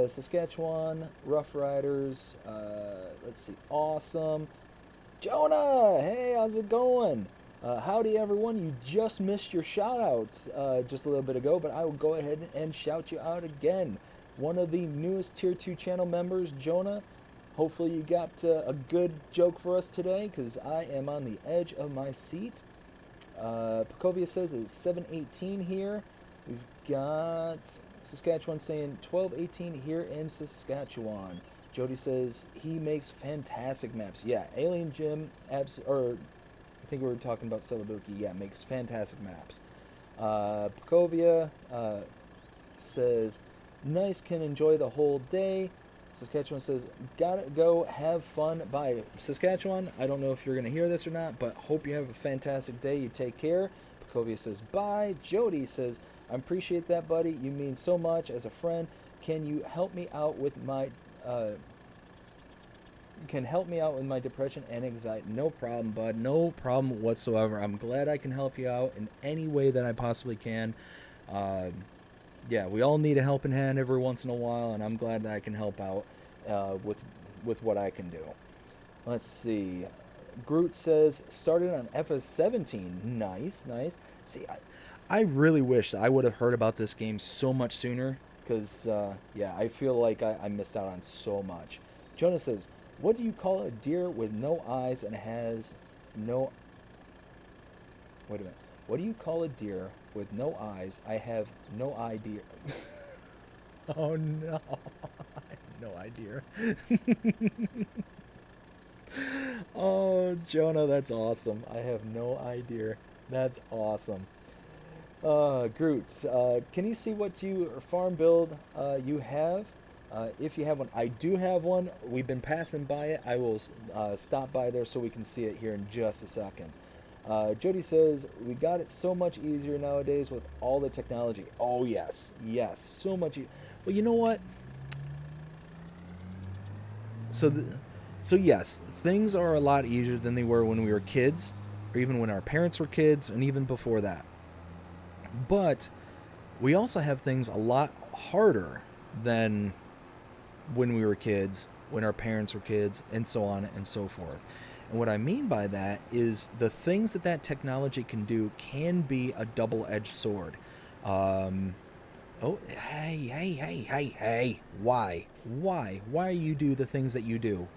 Speaker 1: Saskatchewan, Rough Riders, let's see, awesome. Jonah, hey, how's it going? Howdy, everyone. You just missed your shout-outs just a little bit ago, but I will go ahead and shout you out again. One of the newest Tier 2 channel members, Jonah. Hopefully you got a good joke for us today, because I am on the edge of my seat. Pacovia says it's 7:18 here. We've got Saskatchewan saying 12:18 here in Saskatchewan. Jody says he makes fantastic maps. Yeah, Alien Jim, or I think we were talking about Celobuki. Yeah, makes fantastic maps. Pacovia says, nice, can enjoy the whole day. Saskatchewan says, gotta go, have fun. Bye. Saskatchewan, I don't know if you're going to hear this or not, but hope you have a fantastic day. You take care. Pacovia says, bye. Jody says, I appreciate that, buddy. You mean so much as a friend. Can you help me out with my depression and anxiety? No problem, bud. No problem whatsoever. I'm glad I can help you out in any way that I possibly can. Yeah, we all need a helping hand every once in a while, and I'm glad that I can help out with what I can do. Let's see. Groot says, started on FS17. Nice. See, I really wish I would have heard about this game so much sooner, because, yeah, I feel like I missed out on so much. Jonah says, what do you call a deer with no eyes and has no... Wait a minute. What do you call a deer with no eyes? I have no idea. Oh, no. I have no idea. Oh, Jonah, that's awesome. I have no idea. That's awesome. Groot, can you see what farm build you have? If you have one, I do have one. We've been passing by it. I will stop by there so we can see it here in just a second. Jody says, we got it so much easier nowadays with all the technology. Oh, yes, so much well, you know what? So yes, things are a lot easier than they were when we were kids, or even when our parents were kids, and even before that. But we also have things a lot harder than when we were kids, when our parents were kids, and so on and so forth. And what I mean by that is the things that technology can do can be a double-edged sword. Oh, hey. Why you do the things that you do?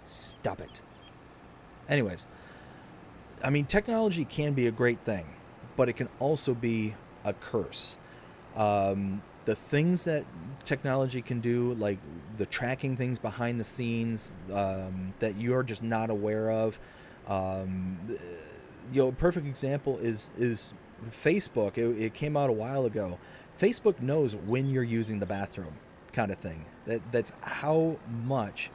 Speaker 1: Stop it. Anyways, I mean, technology can be a great thing, but it can also be a curse. The things that technology can do, like the tracking things behind the scenes that you're just not aware of. A perfect example is Facebook. It came out a while ago. Facebook knows when you're using the bathroom, kind of thing. That's how much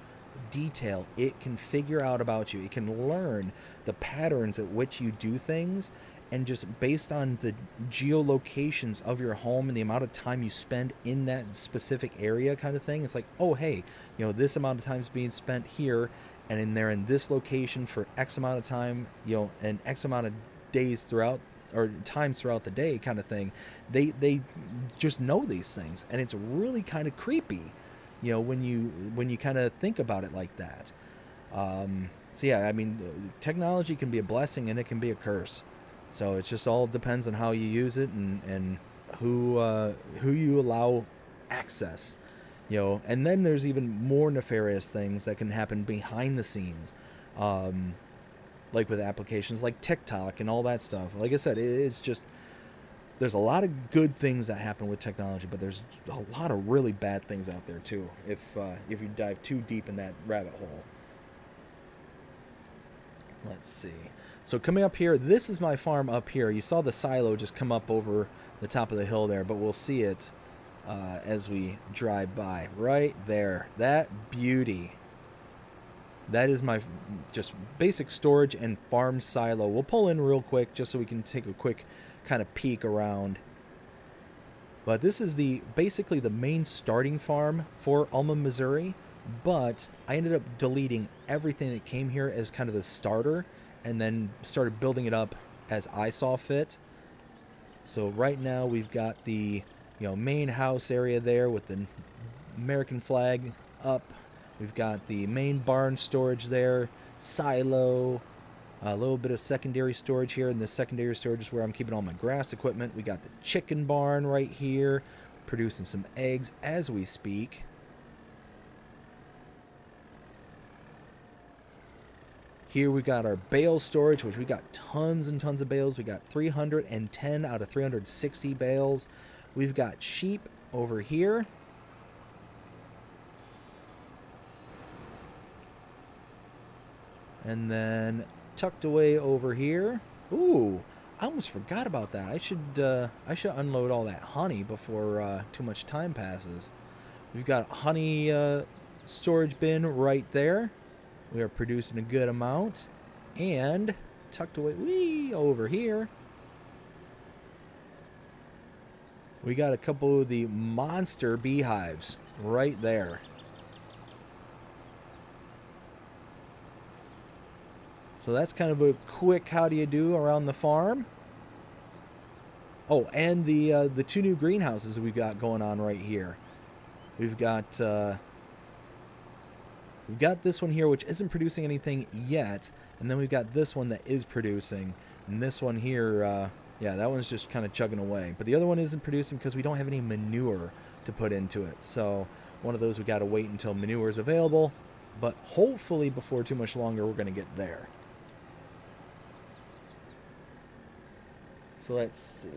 Speaker 1: detail it can figure out about you. It can learn the patterns at which you do things. And just based on the geolocations of your home and the amount of time you spend in that specific area, kind of thing, it's like, oh, hey, this amount of time is being spent here, and they're in this location for X amount of time, and X amount of days throughout, or times throughout the day, kind of thing. They just know these things, and it's really kind of creepy, when you kind of think about it like that. So yeah, I mean, technology can be a blessing and it can be a curse. So it just all depends on how you use it and who you allow access, And then there's even more nefarious things that can happen behind the scenes, like with applications like TikTok and all that stuff. Like I said, it's just there's a lot of good things that happen with technology, but there's a lot of really bad things out there too. If you dive too deep in that rabbit hole. Let's see. So coming up here, this is my farm up here. You saw the silo just come up over the top of the hill there, but we'll see it as we drive by. Right there. That beauty. That is my just basic storage and farm silo. We'll pull in real quick just so we can take a quick kind of peek around. But this is basically the main starting farm for Alma, Missouri. But I ended up deleting everything that came here as kind of the starter, and then started building it up as I saw fit. So right now we've got the main house area there with the American flag up. We've got the main barn storage there, silo, a little bit of secondary storage here, and the secondary storage is where I'm keeping all my grass equipment. We got the chicken barn right here, producing some eggs as we speak. Here we got our bale storage, which we got tons and tons of bales. We got 310 out of 360 bales. We've got sheep over here. And then tucked away over here. Ooh, I almost forgot about that. I should unload all that honey before too much time passes. We've got a honey storage bin right there. We are producing a good amount. And tucked away over here, we got a couple of the monster beehives right there. So that's kind of a quick how do you do around the farm. Oh, and the two new greenhouses that we've got going on right here. We've got this one here, which isn't producing anything yet, and then we've got this one that is producing, and this one here, yeah, that one's just kind of chugging away. But the other one isn't producing because we don't have any manure to put into it. So one of those we got to wait until manure is available, but hopefully before too much longer we're going to get there. So let's see.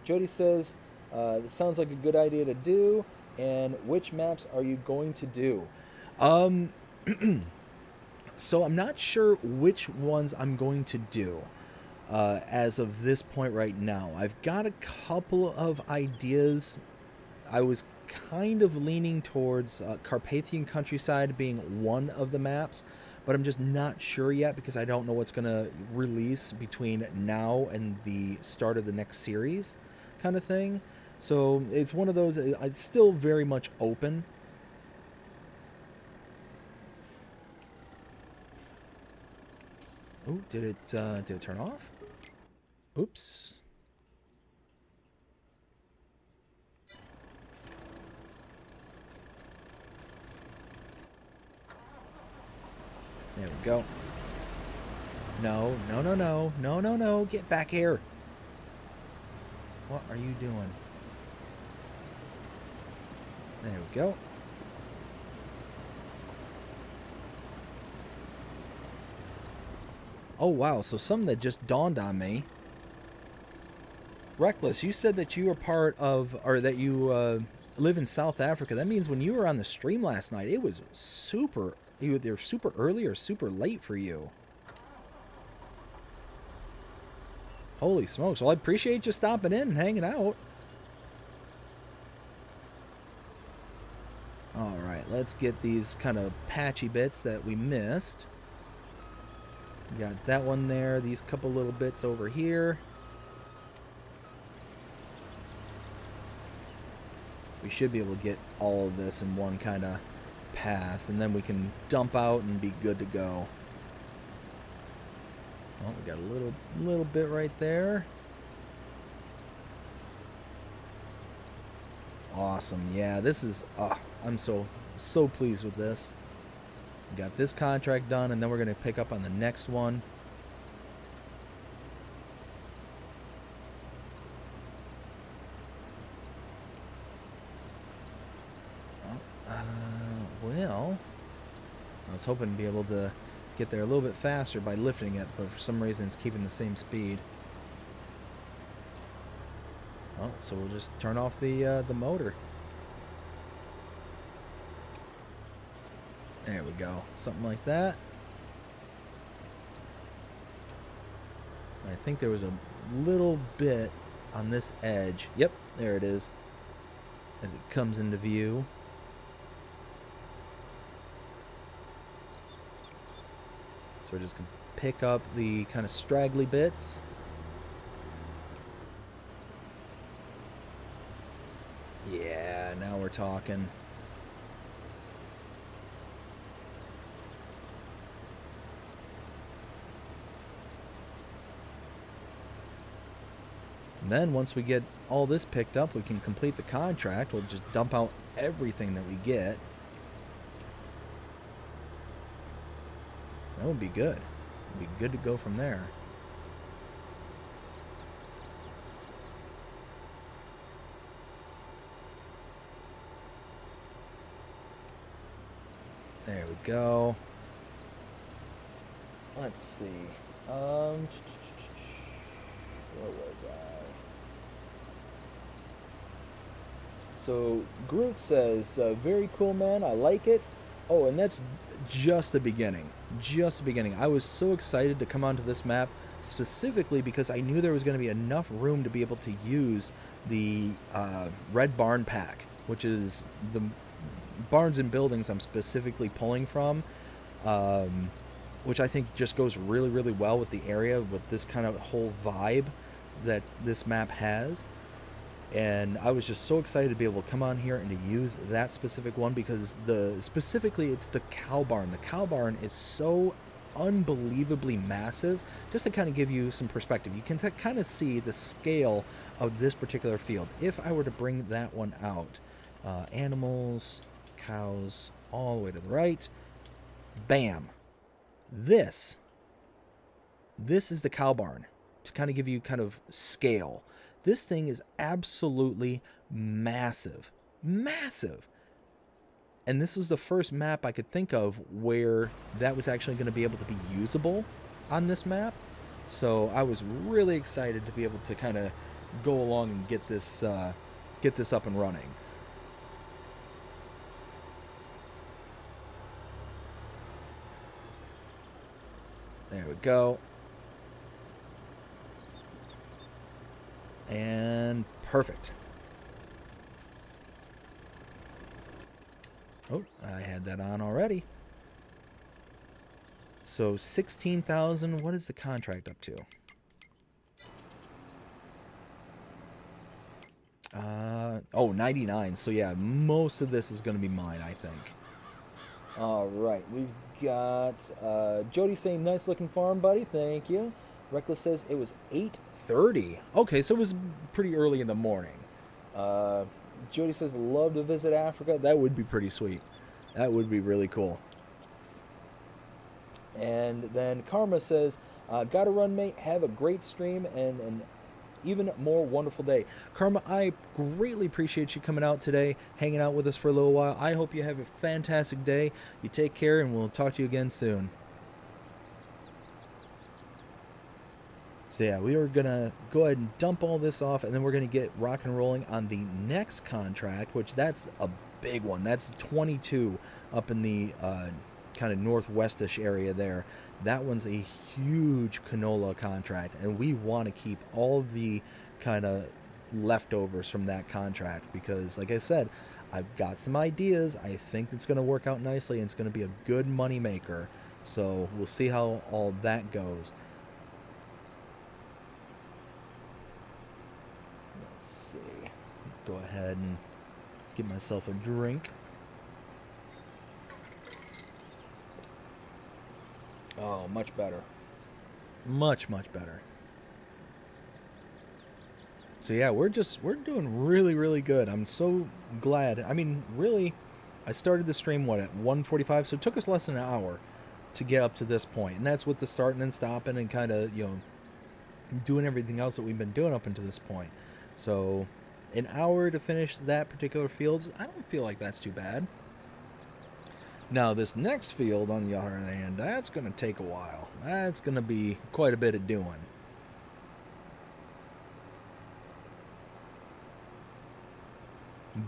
Speaker 1: Jody says, it sounds like a good idea to do. And which maps are you going to do? So I'm not sure which ones I'm going to do as of this point right now. I've got a couple of ideas. I was kind of leaning towards Carpathian Countryside being one of the maps, but I'm just not sure yet because I don't know what's going to release between now and the start of the next series kind of thing. So it's one of those, it's still very much open. Oh, did it turn off? Oops. There we go. No, no, no, no, no, no, no, get back here. What are you doing? There we go. Oh, wow. So something that just dawned on me. Reckless, you said that you were part of, or that you live in South Africa. That means when you were on the stream last night, it was either super early or super late for you. Holy smokes. Well, I appreciate you stopping in and hanging out. Alright, let's get these kind of patchy bits that we missed. We got that one there, these couple little bits over here. We should be able to get all of this in one kind of pass, and then we can dump out and be good to go. Oh, we got a little bit right there. Awesome. Yeah, this is I'm so pleased with this. We got this contract done, and then we're going to pick up on the next one. Well, I was hoping to be able to get there a little bit faster by lifting it, but for some reason it's keeping the same speed. Oh, so we'll just turn off the motor. There we go. Something like that. I think there was a little bit on this edge. Yep, there it is. As it comes into view. So we're just going to pick up the kind of straggly bits. Yeah, now we're talking. And then once we get all this picked up, we can complete the contract. We'll just dump out everything that we get. That would be good. It'd be good to go from there. There we go. Let's see. Where was I? So Groot says, very cool, man. I like it. Oh, and that's just the beginning. Just the beginning. I was so excited to come onto this map specifically because I knew there was going to be enough room to be able to use the Red Barn pack, which is the barns and buildings I'm specifically pulling from, which I think just goes really, really well with the area, with this kind of whole vibe that this map has. And I was just so excited to be able to come on here and to use that specific one because specifically it's the cow barn. The cow barn is so unbelievably massive. Just to kind of give you some perspective, you can kind of see the scale of this particular field. If I were to bring that one out, animals, cows, all the way to the right, bam. This is the cow barn to kind of give you kind of scale. This thing is absolutely massive. Massive. And this was the first map I could think of where that was actually going to be able to be usable on this map. So I was really excited to be able to kind of go along and get this up and running. There we go. And perfect. Oh, I had that on already. So 16,000, what is the contract up to? Oh, 99. So yeah, most of this is going to be mine, I think. All right, we've got Jody saying, nice looking farm, buddy. Thank you. Reckless says it was 8:30. Okay, so it was pretty early in the morning. Jody says, love to visit Africa. That would be pretty sweet. That would be really cool. And then Karma says, gotta run, mate. Have a great stream and an even more wonderful day. Karma, I greatly appreciate you coming out today, hanging out with us for a little while. I hope you have a fantastic day. You take care, and we'll talk to you again soon. So yeah, we are going to go ahead and dump all this off, and then we're going to get rock and rolling on the next contract, which that's a big one. That's 22 up in the kind of northwestish area there. That one's a huge canola contract, and we want to keep all the kind of leftovers from that contract because, like I said, I've got some ideas. I think it's going to work out nicely, and it's going to be a good money maker. So we'll see how all that goes. Let's see. Go ahead and get myself a drink. Oh, much better. Much, much better. So yeah, we're doing really, really good. I'm so glad. I mean, really, I started the stream, what, at 1:45? So it took us less than an hour to get up to this point. And that's with the starting and stopping and kind of, doing everything else that we've been doing up until this point. So an hour to finish that particular fields, I don't feel like that's too bad. Now this next field, on the other hand, that's going to take a while. That's going to be quite a bit of doing.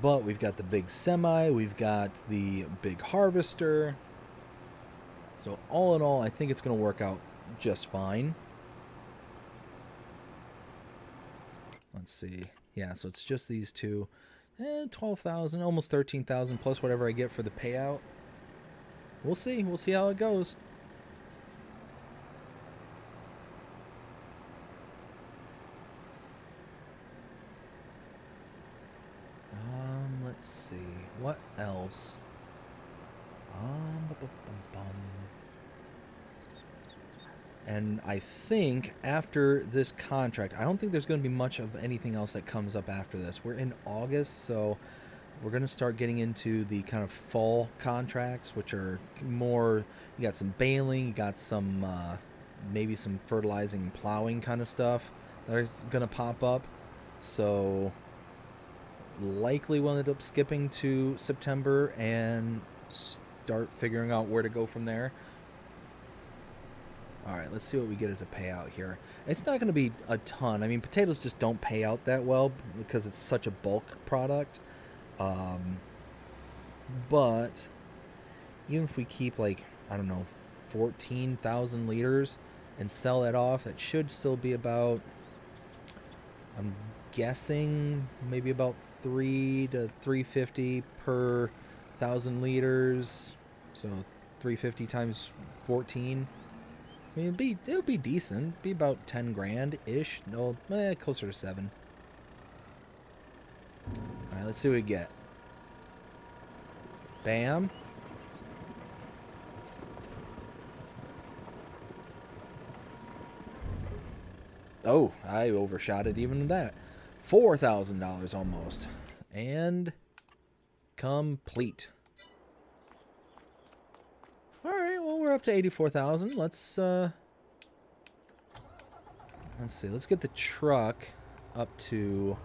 Speaker 1: But we've got the big semi, we've got the big harvester. So all in all, I think it's going to work out just fine. Let's see. Yeah, so it's just these two. 12,000, almost 13,000 plus whatever I get for the payout. We'll see. We'll see how it goes. Let's see. What else? And I think after this contract, I don't think there's going to be much of anything else that comes up after this. We're in August, so we're going to start getting into the kind of fall contracts, which are more, you got some baling, you got some, maybe some fertilizing and plowing kind of stuff that's going to pop up. So likely we'll end up skipping to September and start figuring out where to go from there. Alright, let's see what we get as a payout here. It's not going to be a ton. I mean, potatoes just don't pay out that well because it's such a bulk product. But even if we keep, like, I don't know, 14,000 liters and sell that off, that should still be about, I'm guessing, maybe about 3 to 350 per 1,000 liters. So 350 times 14. I mean, it would be decent. It'd be about 10 grand ish. No, closer to 7. Alright, let's see what we get. Bam. Oh, I overshot it even that. $4,000 almost. And complete. Alright, well, we're up to 84,000. Let's see. Let's get the truck up to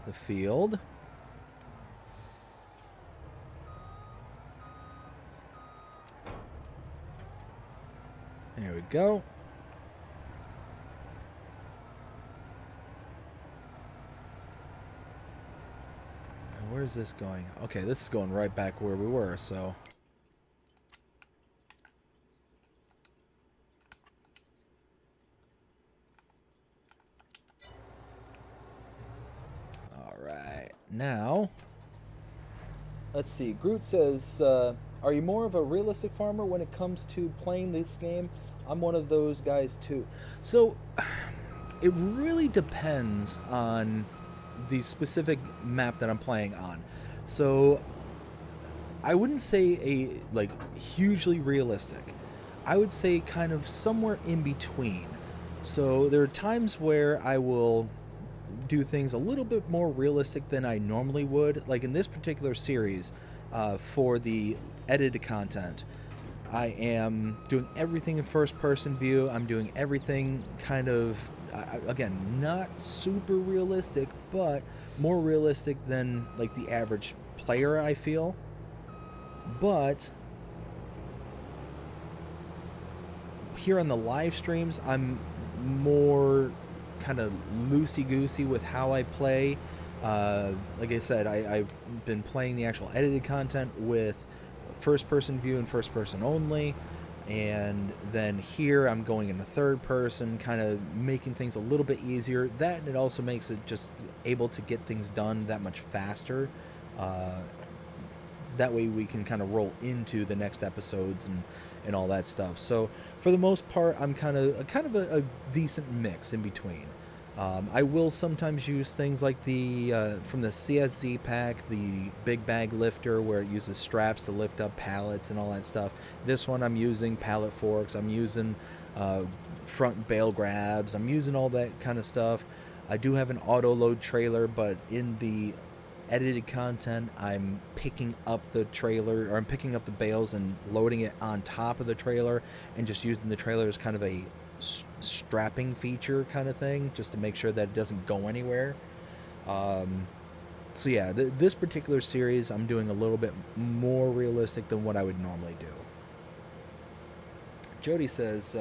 Speaker 1: the field. There we go. Now, where's this going? Okay, this is going right back where we were, so... Now, let's see. Groot says, are you more of a realistic farmer when it comes to playing this game? I'm one of those guys too. So, it really depends on the specific map that I'm playing on. So, I wouldn't say hugely realistic. I would say kind of somewhere in between. So, there are times where I will do things a little bit more realistic than I normally would. Like in this particular series, for the edited content, I am doing everything in first person view. I'm doing everything kind of, again, not super realistic, but more realistic than like the average player, I feel. But here on the live streams, I'm more kind of loosey-goosey with how I play. Like I said, I've been playing the actual edited content with first person view and first person only, and then here I'm going into third person, kind of making things a little bit easier. That, and it also makes it just able to get things done that much faster. That way we can kind of roll into the next episodes and all that stuff. So for the most part, I'm kind of a decent mix in between. I will sometimes use things like the from the CSZ pack, the big bag lifter, where it uses straps to lift up pallets and all that stuff. This one I'm using pallet forks. I'm using front bale grabs. I'm using all that kind of stuff. I do have an auto load trailer, but in the edited content, I'm picking up the trailer, or I'm picking up the bales and loading it on top of the trailer, and just using the trailer as kind of a strapping feature kind of thing, just to make sure that it doesn't go anywhere. So yeah, this particular series I'm doing a little bit more realistic than what I would normally do. Jody says,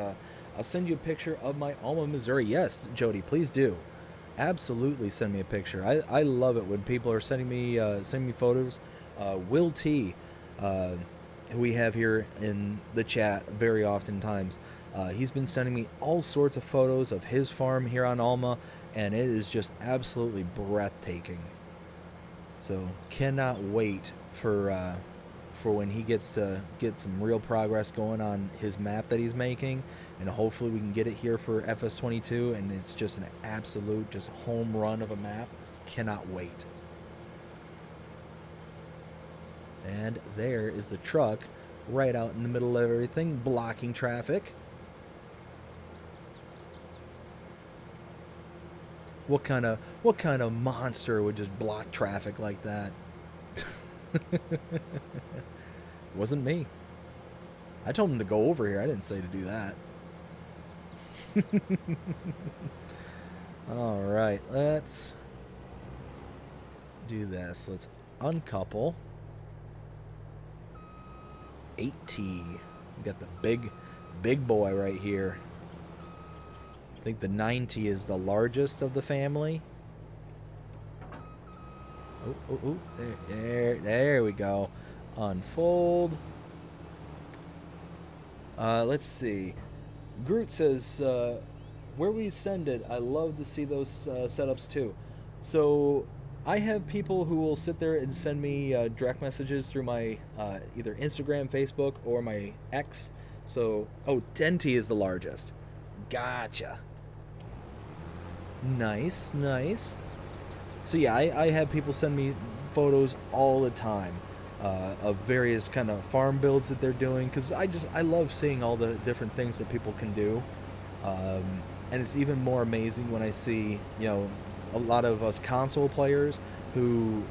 Speaker 1: I'll send you a picture of my Alma, Missouri. Yes, Jody, please do. Absolutely send me a picture. I love it when people are sending me photos. Will T, who we have here in the chat very oftentimes, he's been sending me all sorts of photos of his farm here on Alma, and it is just absolutely breathtaking. So cannot wait for when he gets to get some real progress going on his map that he's making, and hopefully we can get it here for FS22, and it's just an absolute just home run of a map. Cannot wait. And there is the truck right out in the middle of everything, blocking traffic. What kind of monster would just block traffic like that? Wasn't me. I told him to go over here. I didn't say to do that. All right, let's do this. Let's uncouple. 8T. We got the big boy right here. I think the 9T is the largest of the family. Oh, there we go. Unfold. Let's see. Groot says, where we send it, I love to see those setups too. So I have people who will sit there and send me direct messages through my either Instagram, Facebook, or my X. So, 10T is the largest. Gotcha. Nice. So yeah, I have people send me photos all the time of various kind of farm builds that they're doing, because I love seeing all the different things that people can do, and it's even more amazing when I see, you know, a lot of us console players who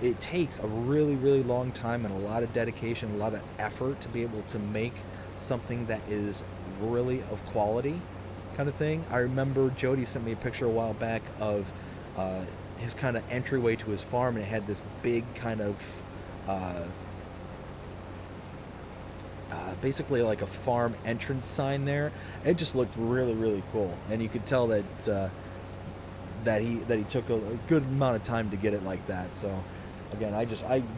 Speaker 1: it takes a really long time and a lot of dedication, a lot of effort to be able to make something that is really of quality kind of thing. I remember Jody sent me a picture a while back of his kind of entryway to his farm, and it had this big kind of basically like a farm entrance sign there. It just looked really cool, and you could tell that that he took a good amount of time to get it like that. So again, I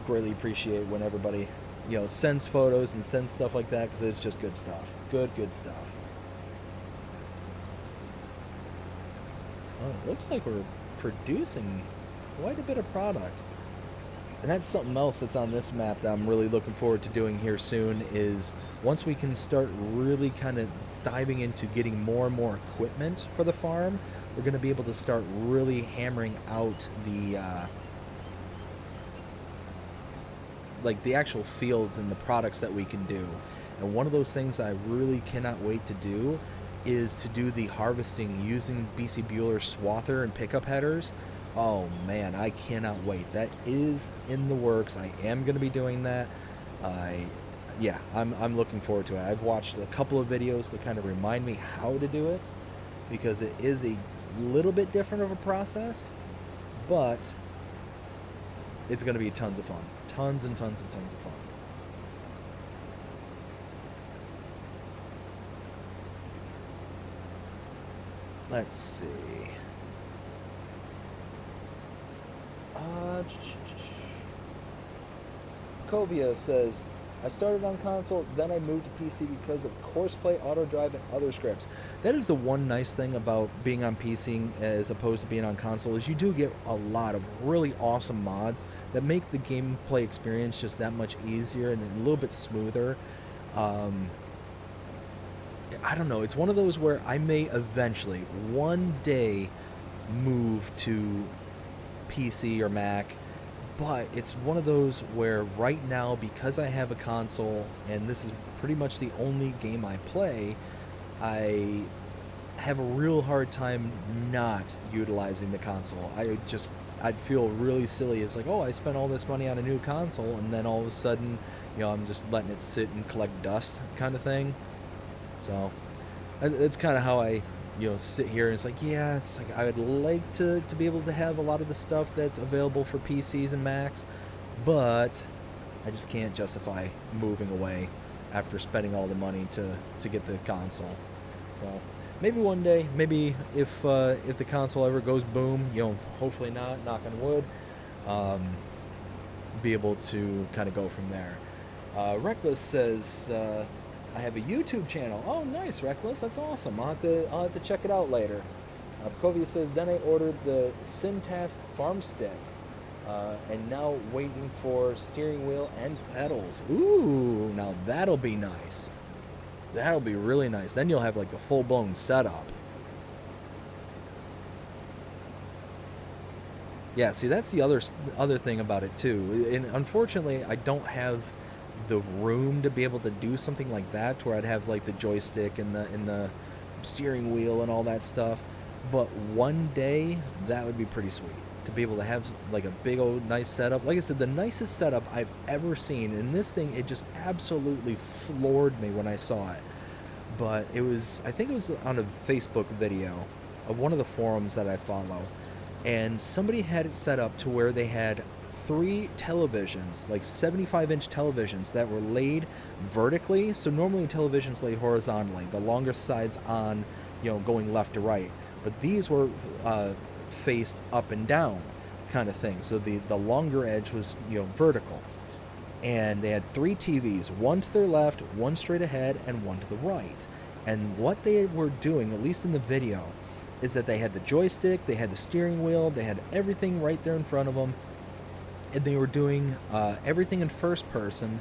Speaker 1: greatly appreciate when everybody, you know, sends photos and sends stuff like that, because it's just good stuff. Good stuff. Oh, it looks like we're producing quite a bit of product. And that's something else that's on this map that I'm really looking forward to doing here soon, is once we can start really kind of diving into getting more and more equipment for the farm, we're going to be able to start really hammering out the like the actual fields and the products that we can do. And one of those things I really cannot wait to do is to do the harvesting using BC Bueller swather and pickup headers. Oh man, I cannot wait. That is in the works. I am going to be doing that. I'm looking forward to it. I've watched a couple of videos to kind of remind me how to do it, because it is a little bit different of a process, but it's going to be tons of fun. Tons and tons of fun. Let's see. Kovia says, I started on console, then I moved to PC because of Courseplay, Auto Drive, and other scripts. That is the one nice thing about being on PC as opposed to being on console, is you do get a lot of really awesome mods that make the gameplay experience just that much easier and a little bit smoother. I don't know, it's one of those where I may eventually, one day, move to PC or Mac, but it's one of those where right now, because I have a console and this is pretty much the only game I play, I have a real hard time not utilizing the console. I'd feel really silly. It's like, oh, I spent all this money on a new console, and then all of a sudden, you know, I'm just letting it sit and collect dust kind of thing. So that's kind of how I sit here and it's like, yeah, it's like I would like to be able to have a lot of the stuff that's available for PCs and Macs, but I just can't justify moving away after spending all the money to get the console. So maybe one day, maybe if the console ever goes boom, hopefully not, knock on wood, be able to kind of go from there. Reckless says, I have a YouTube channel. Oh, nice, Reckless. That's awesome. I'll have to check it out later. Pkovia says, then I ordered the Simtask Farm Stick, and now waiting for steering wheel and pedals. Ooh, now that'll be nice. That'll be really nice. Then you'll have like the full-blown setup. Yeah, see, that's the other thing about it too. And unfortunately, I don't have the room to be able to do something like that, to where I'd have like the joystick and the steering wheel and all that stuff. But one day that would be pretty sweet, to be able to have like a big old nice setup. Like I said, the nicest setup I've ever seen. And this thing, it just absolutely floored me when I saw it. But I think it was on a Facebook video of one of the forums that I follow, and somebody had it set up to where they had 3 televisions, like 75-inch televisions, that were laid vertically. So normally televisions laid horizontally, the longer sides on, going left to right. But these were faced up and down kind of thing. So the longer edge was, vertical. And they had 3 TVs, one to their left, one straight ahead, and one to the right. And what they were doing, at least in the video, is that they had the joystick, they had the steering wheel, they had everything right there in front of them. And they were doing everything in first person,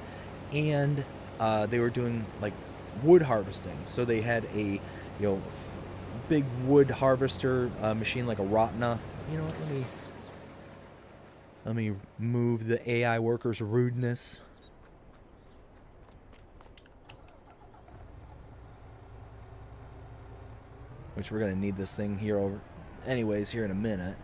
Speaker 1: and they were doing like wood harvesting. So they had a big wood harvester machine, like a Rotna. You know what? Let me move the AI worker's rudeness. Which we're gonna need this thing here here in a minute.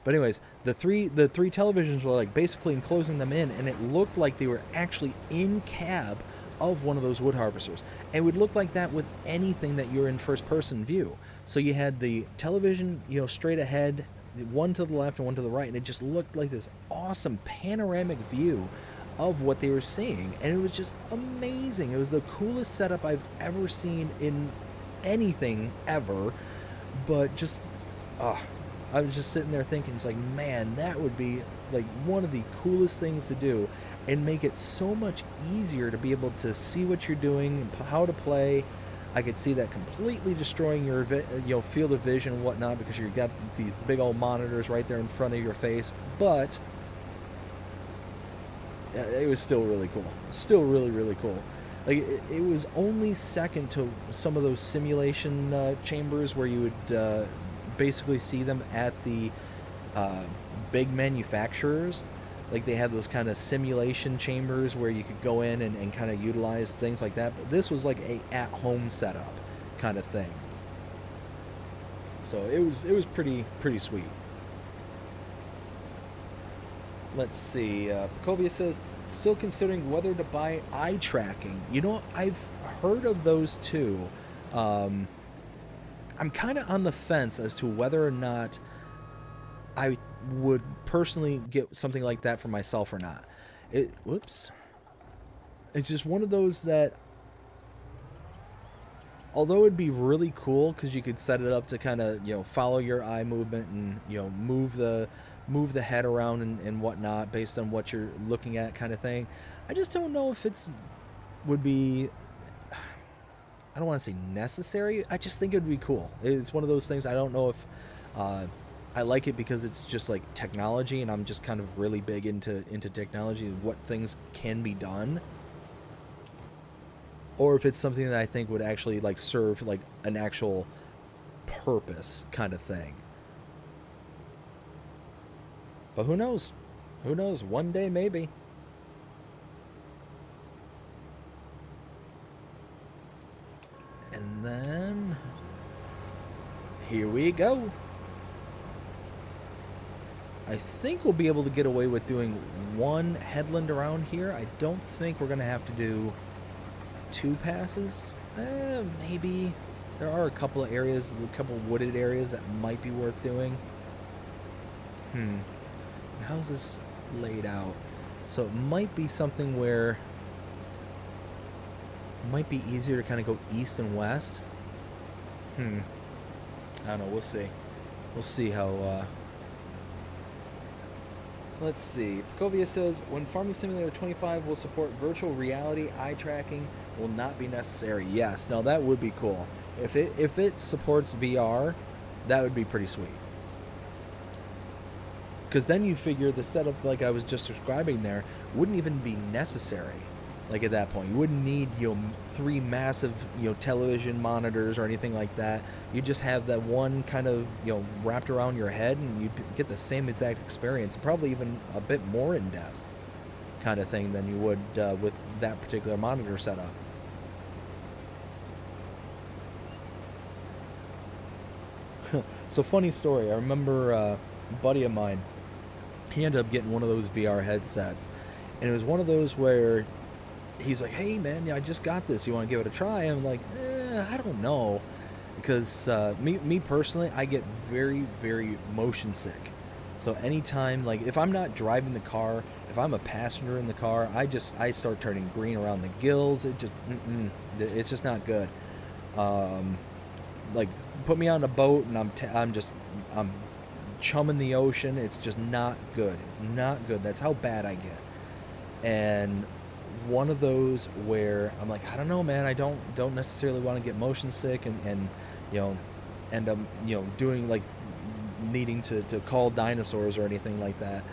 Speaker 1: But anyways, the three televisions were like basically enclosing them in, and it looked like they were actually in cab of one of those wood harvesters. It would look like that with anything that you're in first person view. So you had the television, straight ahead, one to the left and one to the right, and it just looked like this awesome panoramic view of what they were seeing, and it was just amazing. It was the coolest setup I've ever seen in anything ever. But just I was just sitting there thinking, it's like, man, that would be like one of the coolest things to do, and make it so much easier to be able to see what you're doing and how to play. I could see that completely destroying your field of vision and whatnot, because you've got these big old monitors right there in front of your face. But it was still really cool. Still really, really cool. Like, it was only second to some of those simulation chambers where you would basically see them at the big manufacturers. Like, they have those kind of simulation chambers where you could go in and kind of utilize things like that. But this was like a at-home setup kind of thing. So it was pretty sweet. Let's see. Pkovia says, still considering whether to buy eye tracking. I've heard of those too. I'm kind of on the fence as to whether or not I would personally get something like that for myself or not. It's just one of those that, although it'd be really cool because you could set it up to kind of follow your eye movement and move the head around and whatnot based on what you're looking at, kind of thing. I just don't know if would be, I don't want to say necessary. I just think it would be cool. It's one of those things. I don't know if I like it because it's just like technology, and I'm just kind of really big into technology and what things can be done, or if it's something that I think would actually like serve like an actual purpose kind of thing. But who knows? Who knows? One day, maybe. And then here we go. I think we'll be able to get away with doing one headland around here. I don't think we're going to have to do 2 passes. Maybe there are a couple of areas, a couple of wooded areas that might be worth doing. How's this laid out? So it might be something where it might be easier to kind of go east and west. I don't know. We'll see. We'll see how. Let's see. Pacovia says, when Farming Simulator 25 will support virtual reality, eye tracking will not be necessary. Yes. Now that would be cool. If it supports VR, that would be pretty sweet. Because then you figure the setup, like I was just describing there, wouldn't even be necessary. Like at that point, you wouldn't need 3 massive television monitors or anything like that. You just have that one kind of wrapped around your head, and you get the same exact experience, probably even a bit more in depth, kind of thing than you would with that particular monitor setup. So funny story. I remember a buddy of mine. He ended up getting one of those VR headsets, and it was one of those where he's like, hey man, I just got this, you want to give it a try? And I'm like, I don't know, because me personally, I get very, very motion sick. So anytime, like if I'm not driving the car, if I'm a passenger in the car, I start turning green around the gills. It's just not good. Like put me on a boat and I'm chumming the ocean. It's just not good. It's not good. That's how bad I get. And one of those where I'm like, I don't know, man, I don't necessarily want to get motion sick and end up doing like needing to call dinosaurs or anything like that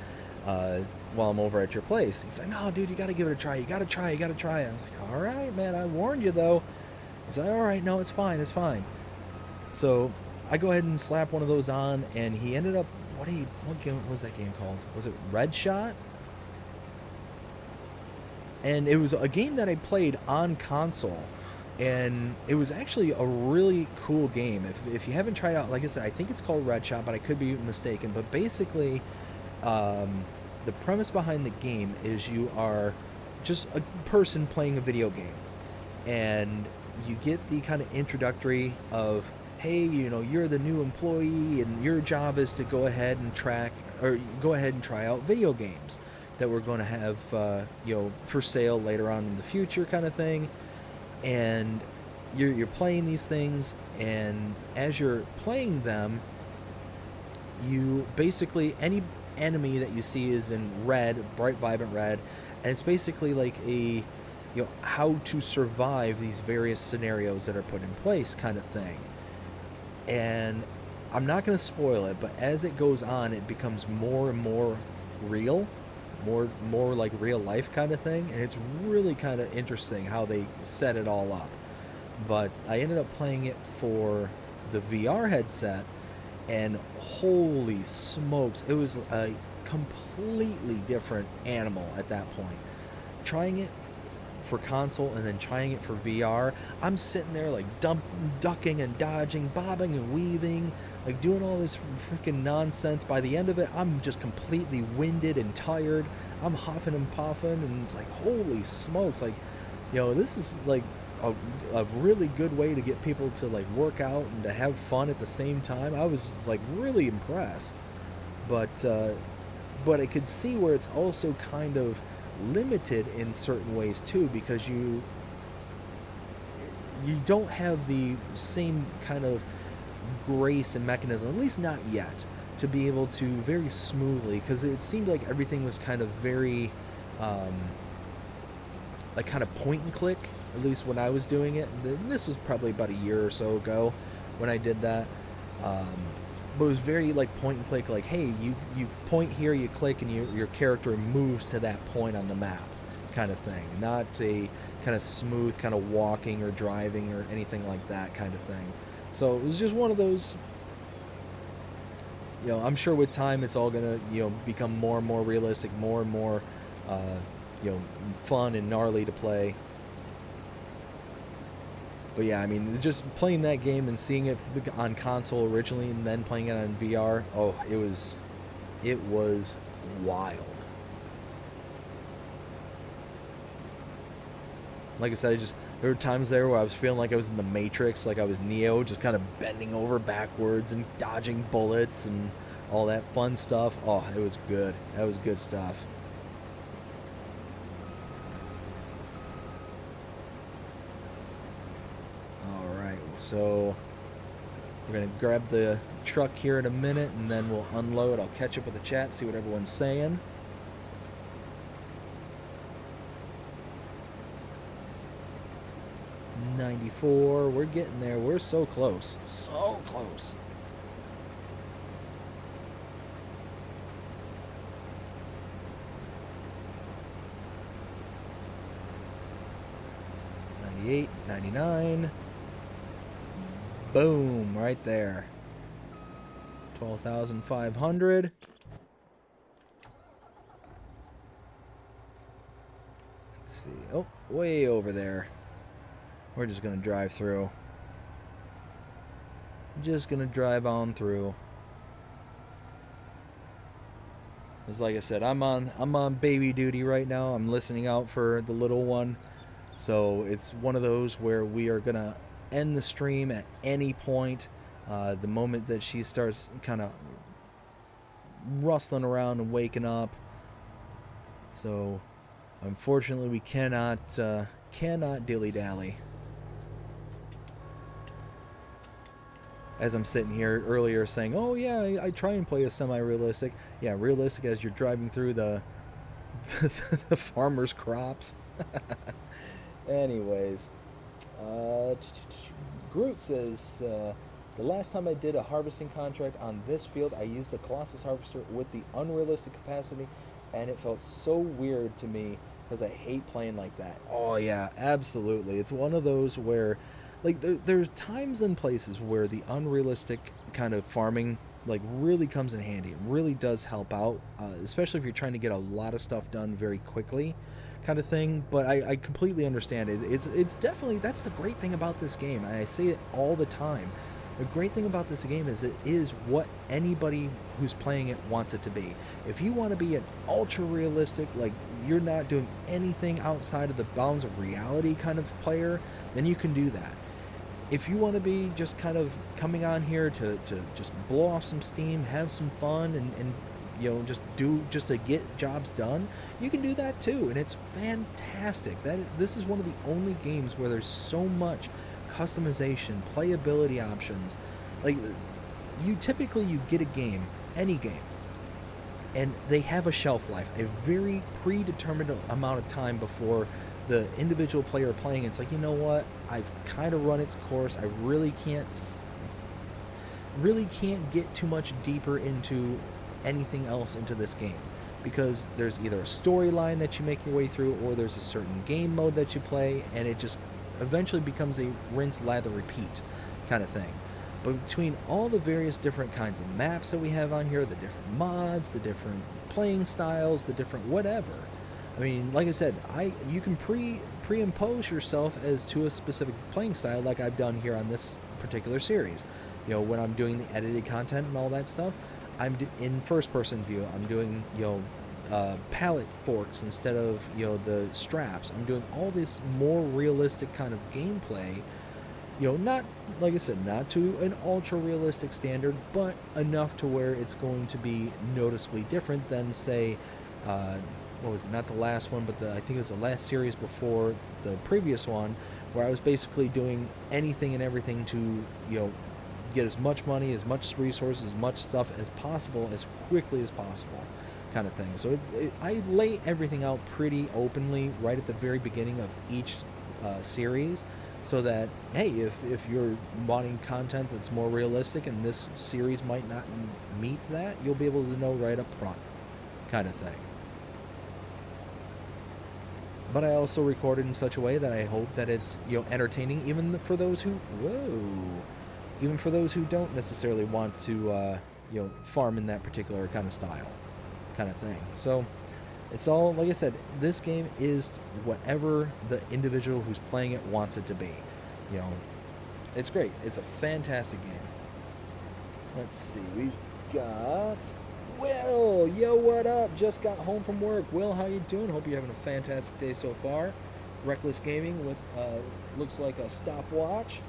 Speaker 1: while I'm over at your place. He's like, no dude, you got to give it a try. You got to try. I was like, all right man, I warned you though. He's like, all right, no, it's fine. So I go ahead and slap one of those on, and he ended up, what game was that game called? Was it Red Shot? And it was a game that I played on console, and it was actually a really cool game. If you haven't tried out, like I said, I think it's called Red Shot, but I could be mistaken. But basically, the premise behind the game is you are just a person playing a video game, and you get the kind of introductory of, hey, you're the new employee, and your job is to go ahead and try out video games that we're going to have, for sale later on in the future, kind of thing. And you're playing these things, and as you're playing them, you basically, any enemy that you see is in red, bright, vibrant red, and it's basically like a, how to survive these various scenarios that are put in place, kind of thing. And I'm not going to spoil it, but as it goes on, it becomes more and more real, more like real life kind of thing, and it's really kind of interesting how they set it all up. But I ended up playing it for the VR headset, and holy smokes, it was a completely different animal at that point. Trying it for console and then trying it for VR, I'm sitting there like ducking and dodging, bobbing and weaving, like doing all this freaking nonsense. By the end of it, I'm just completely winded and tired. I'm huffing and puffing, and it's like, holy smokes, like, this is like a really good way to get people to like work out and to have fun at the same time. I was like really impressed, but I could see where it's also kind of limited in certain ways too, because you don't have the same kind of grace and mechanism, at least not yet, to be able to very smoothly, because it seemed like everything was kind of very like kind of point and click, at least when I was doing it. And this was probably about a year or so ago when I did that. But it was very like point and click, like, hey, you point here, you click, and your character moves to that point on the map, kind of thing. Not a kind of smooth kind of walking or driving or anything like that kind of thing. So it was just one of those, I'm sure with time it's all gonna, become more and more realistic, more and more, fun and gnarly to play. But yeah, I mean, just playing that game and seeing it on console originally and then playing it on VR, oh, it was wild. Like I said, there were times there where I was feeling like I was in the Matrix, like I was Neo, just kind of bending over backwards and dodging bullets and all that fun stuff. Oh, it was good. That was good stuff. All right, so we're gonna grab the truck here in a minute, and then we'll unload. I'll catch up with the chat, see what everyone's saying. $94. We're getting there. We're so close. So close. $98, $99. Boom, right there. 12,500. Let's see. Oh, way over there. We're just gonna drive through. Just gonna drive on through. Because like I said, I'm on baby duty right now. I'm listening out for the little one. So it's one of those where we are gonna end the stream at any point. The moment that she starts kind of rustling around and waking up. So unfortunately we cannot dilly-dally. As I'm sitting here earlier saying, oh yeah, I try and play a semi-realistic. Yeah, realistic as you're driving through the the farmer's crops. Anyways, Groot says, the last time I did a harvesting contract on this field, I used the Colossus Harvester with the unrealistic capacity, and it felt so weird to me because I hate playing like that. Oh yeah, absolutely. It's one of those where, like, there's times and places where the unrealistic kind of farming like really comes in handy. It really does help out, especially if you're trying to get a lot of stuff done very quickly, kind of thing. But I completely understand it. It's definitely, that's the great thing about this game. I say it all the time. The great thing about this game is it is what anybody who's playing it wants it to be. If you want to be an ultra realistic, like you're not doing anything outside of the bounds of reality kind of player, then you can do that. If you want to be just kind of coming on here to just blow off some steam, have some fun, and you know, just to get jobs done, you can do that too, and it's fantastic. This is one of the only games where there's so much customization, playability options. Like, you get a game, any game, and they have a shelf life, a very predetermined amount of time before the individual player playing. It's like, you know what, I've kind of run its course. I really can't get too much deeper into anything else into this game, because there's either a storyline that you make your way through, or there's a certain game mode that you play, and it just eventually becomes a rinse, lather, repeat kind of thing. But between all the various different kinds of maps that we have on here, the different mods, the different playing styles, the different whatever, I mean, like I said, you can pre-impose yourself as to a specific playing style, like I've done here on this particular series. You know, when I'm doing the edited content and all that stuff, I'm in first-person view. I'm doing, you know, pallet forks instead of, you know, the straps. I'm doing all this more realistic kind of gameplay. You know, not, like I said, not to an ultra-realistic standard, but enough to where it's going to be noticeably different than, say, what was it, not the last one, but I think it was the last series before the previous one, where I was basically doing anything and everything to, you know, get as much money, as much resources, as much stuff as possible, as quickly as possible, kind of thing. So I lay everything out pretty openly right at the very beginning of each series, so that, hey, if you're wanting content that's more realistic and this series might not meet that, you'll be able to know right up front, kind of thing. But I also record it in such a way that I hope that it's, you know, entertaining even for those who, even for those who don't necessarily want to, you know, farm in that particular kind of style, kind of thing. So it's all, like I said, this game is whatever the individual who's playing it wants it to be. You know, it's great. It's a fantastic game. Let's see, we got Will. Yo, what up? Just got home from work. Will, how you doing? Hope you're having a fantastic day so far. Reckless Gaming with looks like a stopwatch.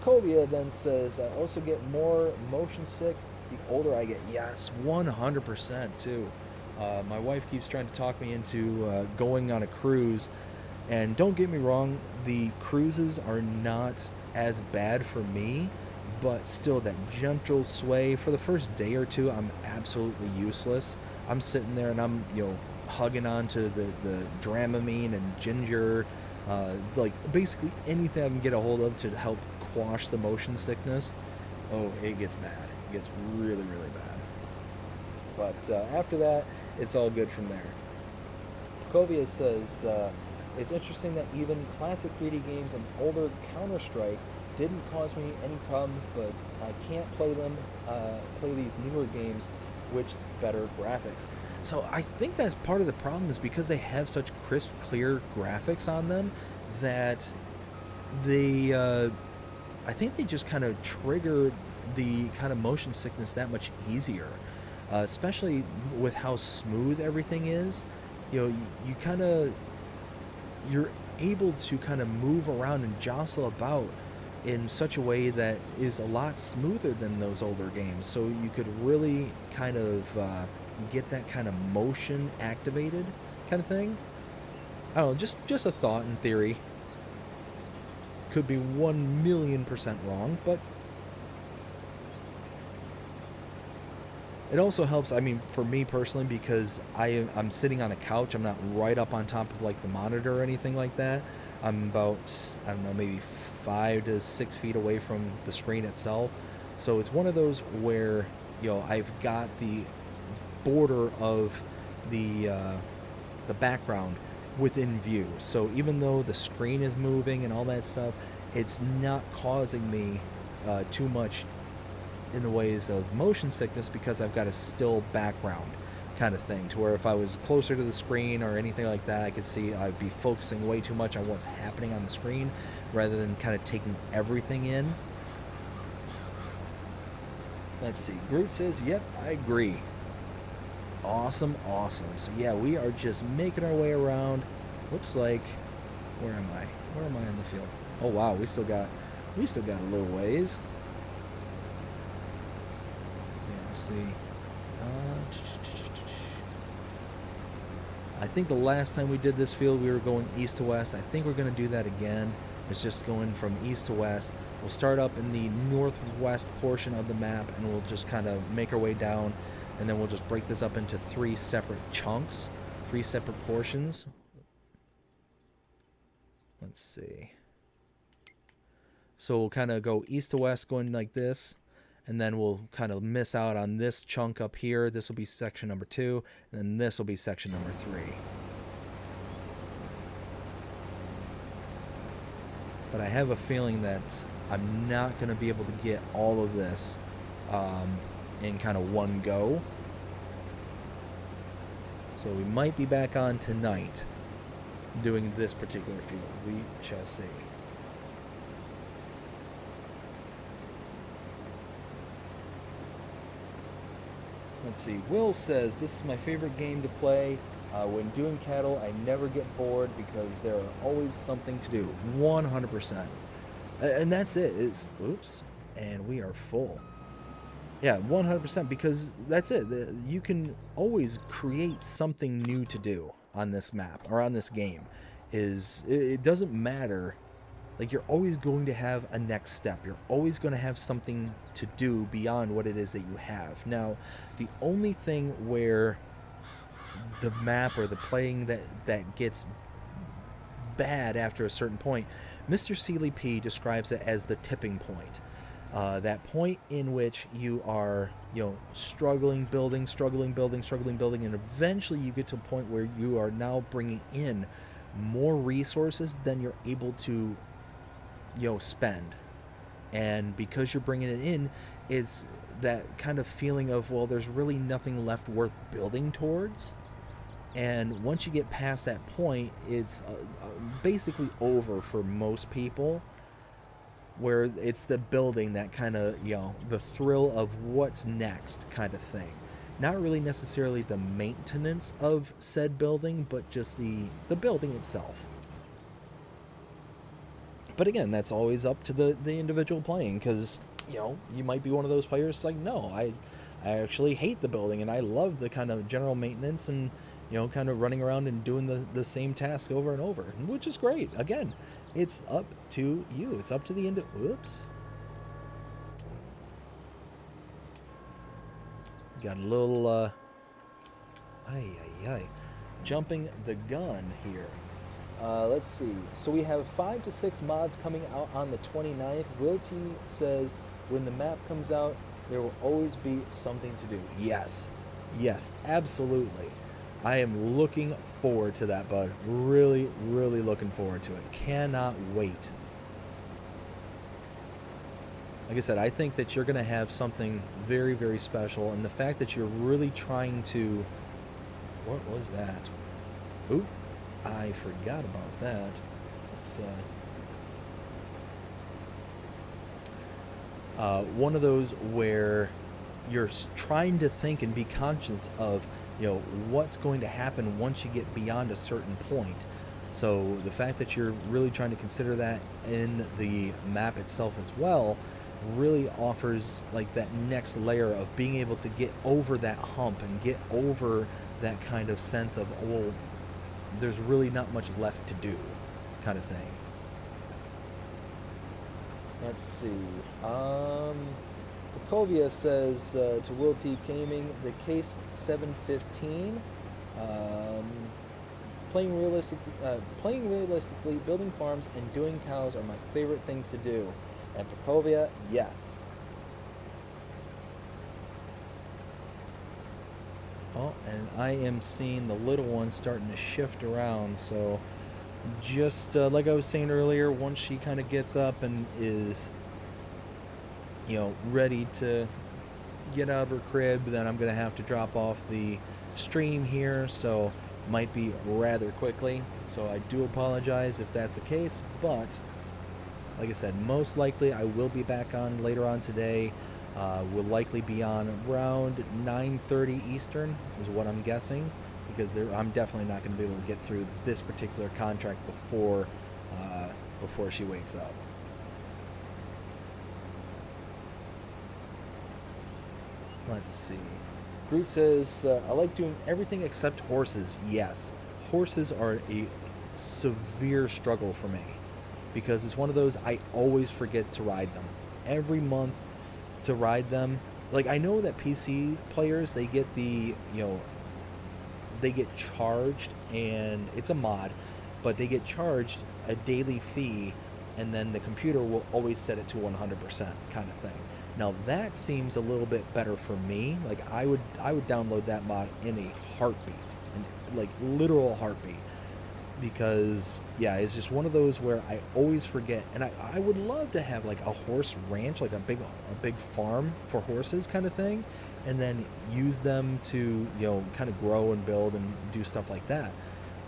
Speaker 1: Cobia then says, I also get more motion sick the older I get. Yes, 100% too. My wife keeps trying to talk me into going on a cruise. And don't get me wrong, the cruises are not as bad for me, but still that gentle sway for the first day or two, I'm absolutely useless. I'm sitting there and I'm, hugging on to the Dramamine and ginger, like basically anything I can get a hold of to help quash the motion sickness. Oh, it gets bad. It gets really, really bad. But after that, it's all good from there. Provia says, it's interesting that even classic 3D games and older Counter-Strike didn't cause me any problems, but I can't play these newer games with better graphics. So I think that's part of the problem, is because they have such crisp, clear graphics on them that they, I think they just kind of trigger the kind of motion sickness that much easier, especially with how smooth everything is. You kind of, you're able to kind of move around and jostle about in such a way that is a lot smoother than those older games. So you could really kind of get that kind of motion activated kind of thing. I don't know, just a thought in theory. Could be 1,000,000% wrong, but it also helps, I mean, for me personally, because I'm sitting on a couch. I'm not right up on top of like the monitor or anything like that. I'm about, I don't know, maybe 5 to 6 feet away from the screen itself. So it's one of those where, I've got the border of the background within view. So even though the screen is moving and all that stuff, it's not causing me too much in the ways of motion sickness, because I've got a still background kind of thing, to where if I was closer to the screen or anything like that, I could see I'd be focusing way too much on what's happening on the screen rather than kind of taking everything in. Let's see. Groot says, yep, I agree. Awesome. So yeah, we are just making our way around. Looks like, where am I in the field? Oh wow, we still got a little ways. See, I think the last time we did this field, we were going east to west. I think we're going to do that again. It's just going from east to west. We'll start up in the northwest portion of the map, and we'll just kind of make our way down, and then we'll just break this up into 3 separate chunks, 3 separate portions. Let's see. So we'll kind of go east to west, going like this. And then we'll kind of miss out on this chunk up here. This will be section number 2, and then this will be section number 3. But I have a feeling that I'm not going to be able to get all of this in kind of one go. So we might be back on tonight doing this particular field. We shall see. Let's see. Will says, this is my favorite game to play. When doing cattle, I never get bored because there are always something to do. 100%. And that's it. Oops. And we are full. Yeah, 100%, because that's it. You can always create something new to do on this map or on this game. It doesn't matter. Like, you're always going to have a next step. You're always going to have something to do beyond what it is that you have. Now, the only thing where the map or the playing that gets bad after a certain point, Mr. Seeley P describes it as the tipping point. That point in which you are, struggling, building, and eventually you get to a point where you are now bringing in more resources than you're able to spend. And because you're bringing it in, it's that kind of feeling of, well, there's really nothing left worth building towards. And once you get past that point, it's basically over for most people, where it's the building that kind of, the thrill of what's next kind of thing. Not really necessarily the maintenance of said building, but just the building itself. But again, that's always up to the individual playing, because you might be one of those players like, no, I actually hate the building and I love the kind of general maintenance and kind of running around and doing the same task over and over, which is great. Again, it's up to you. It's up to the whoops. Got a little jumping the gun here. Let's see. So we have 5 to 6 mods coming out on the 29th. Will T says, when the map comes out, there will always be something to do. Yes. Yes, absolutely. I am looking forward to that, bud. Really, really looking forward to it. Cannot wait. Like I said, I think that you're going to have something very, very special. And the fact that you're really trying to... What was that? Ooh, I forgot about that. It's one of those where you're trying to think and be conscious of, what's going to happen once you get beyond a certain point. So the fact that you're really trying to consider that in the map itself as well really offers like that next layer of being able to get over that hump and get over that kind of sense of, well, there's really not much left to do kind of thing. Let's see. Bukovia says to Will T Gaming, the Case 715. Playing realistically, building farms and doing cows are my favorite things to do. And Bukovia, yes. Oh, and I am seeing the little one starting to shift around, so just like I was saying earlier, once she kind of gets up and is, ready to get out of her crib, then I'm going to have to drop off the stream here, so might be rather quickly. So I do apologize if that's the case, but like I said, most likely I will be back on later on today. Will likely be on around 9:30 Eastern is what I'm guessing, because I'm definitely not going to be able to get through this particular contract before she wakes up. Let's see. Groot says, I like doing everything except horses. Yes, horses are a severe struggle for me, because it's one of those I always forget to ride them. Every month to ride them. Like, I know that PC players, they get they get charged, and it's a mod, but they get charged a daily fee, and then the computer will always set it to 100% kind of thing. Now that seems a little bit better for me. Like, I would download that mod in a heartbeat, like literal heartbeat, because yeah, it's just one of those where I always forget. And I would love to have like a horse ranch, like a big farm for horses kind of thing, and then use them to kind of grow and build and do stuff like that.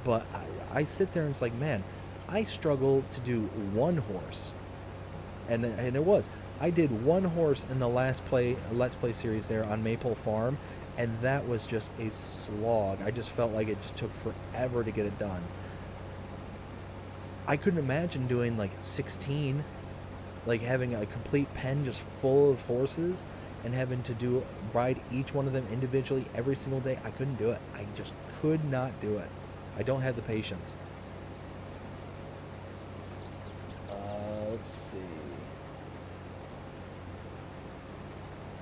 Speaker 1: But I sit there and it's like, man, I struggle to do one horse, and I did one horse in the Let's Play series there on Maple Farm, and that was just a slog. I just felt like it just took forever to get it done. I couldn't imagine doing like 16, like having a complete pen just full of horses and having to ride each one of them individually every single day. I couldn't do it. I just could not do it. I don't have the patience. Let's see.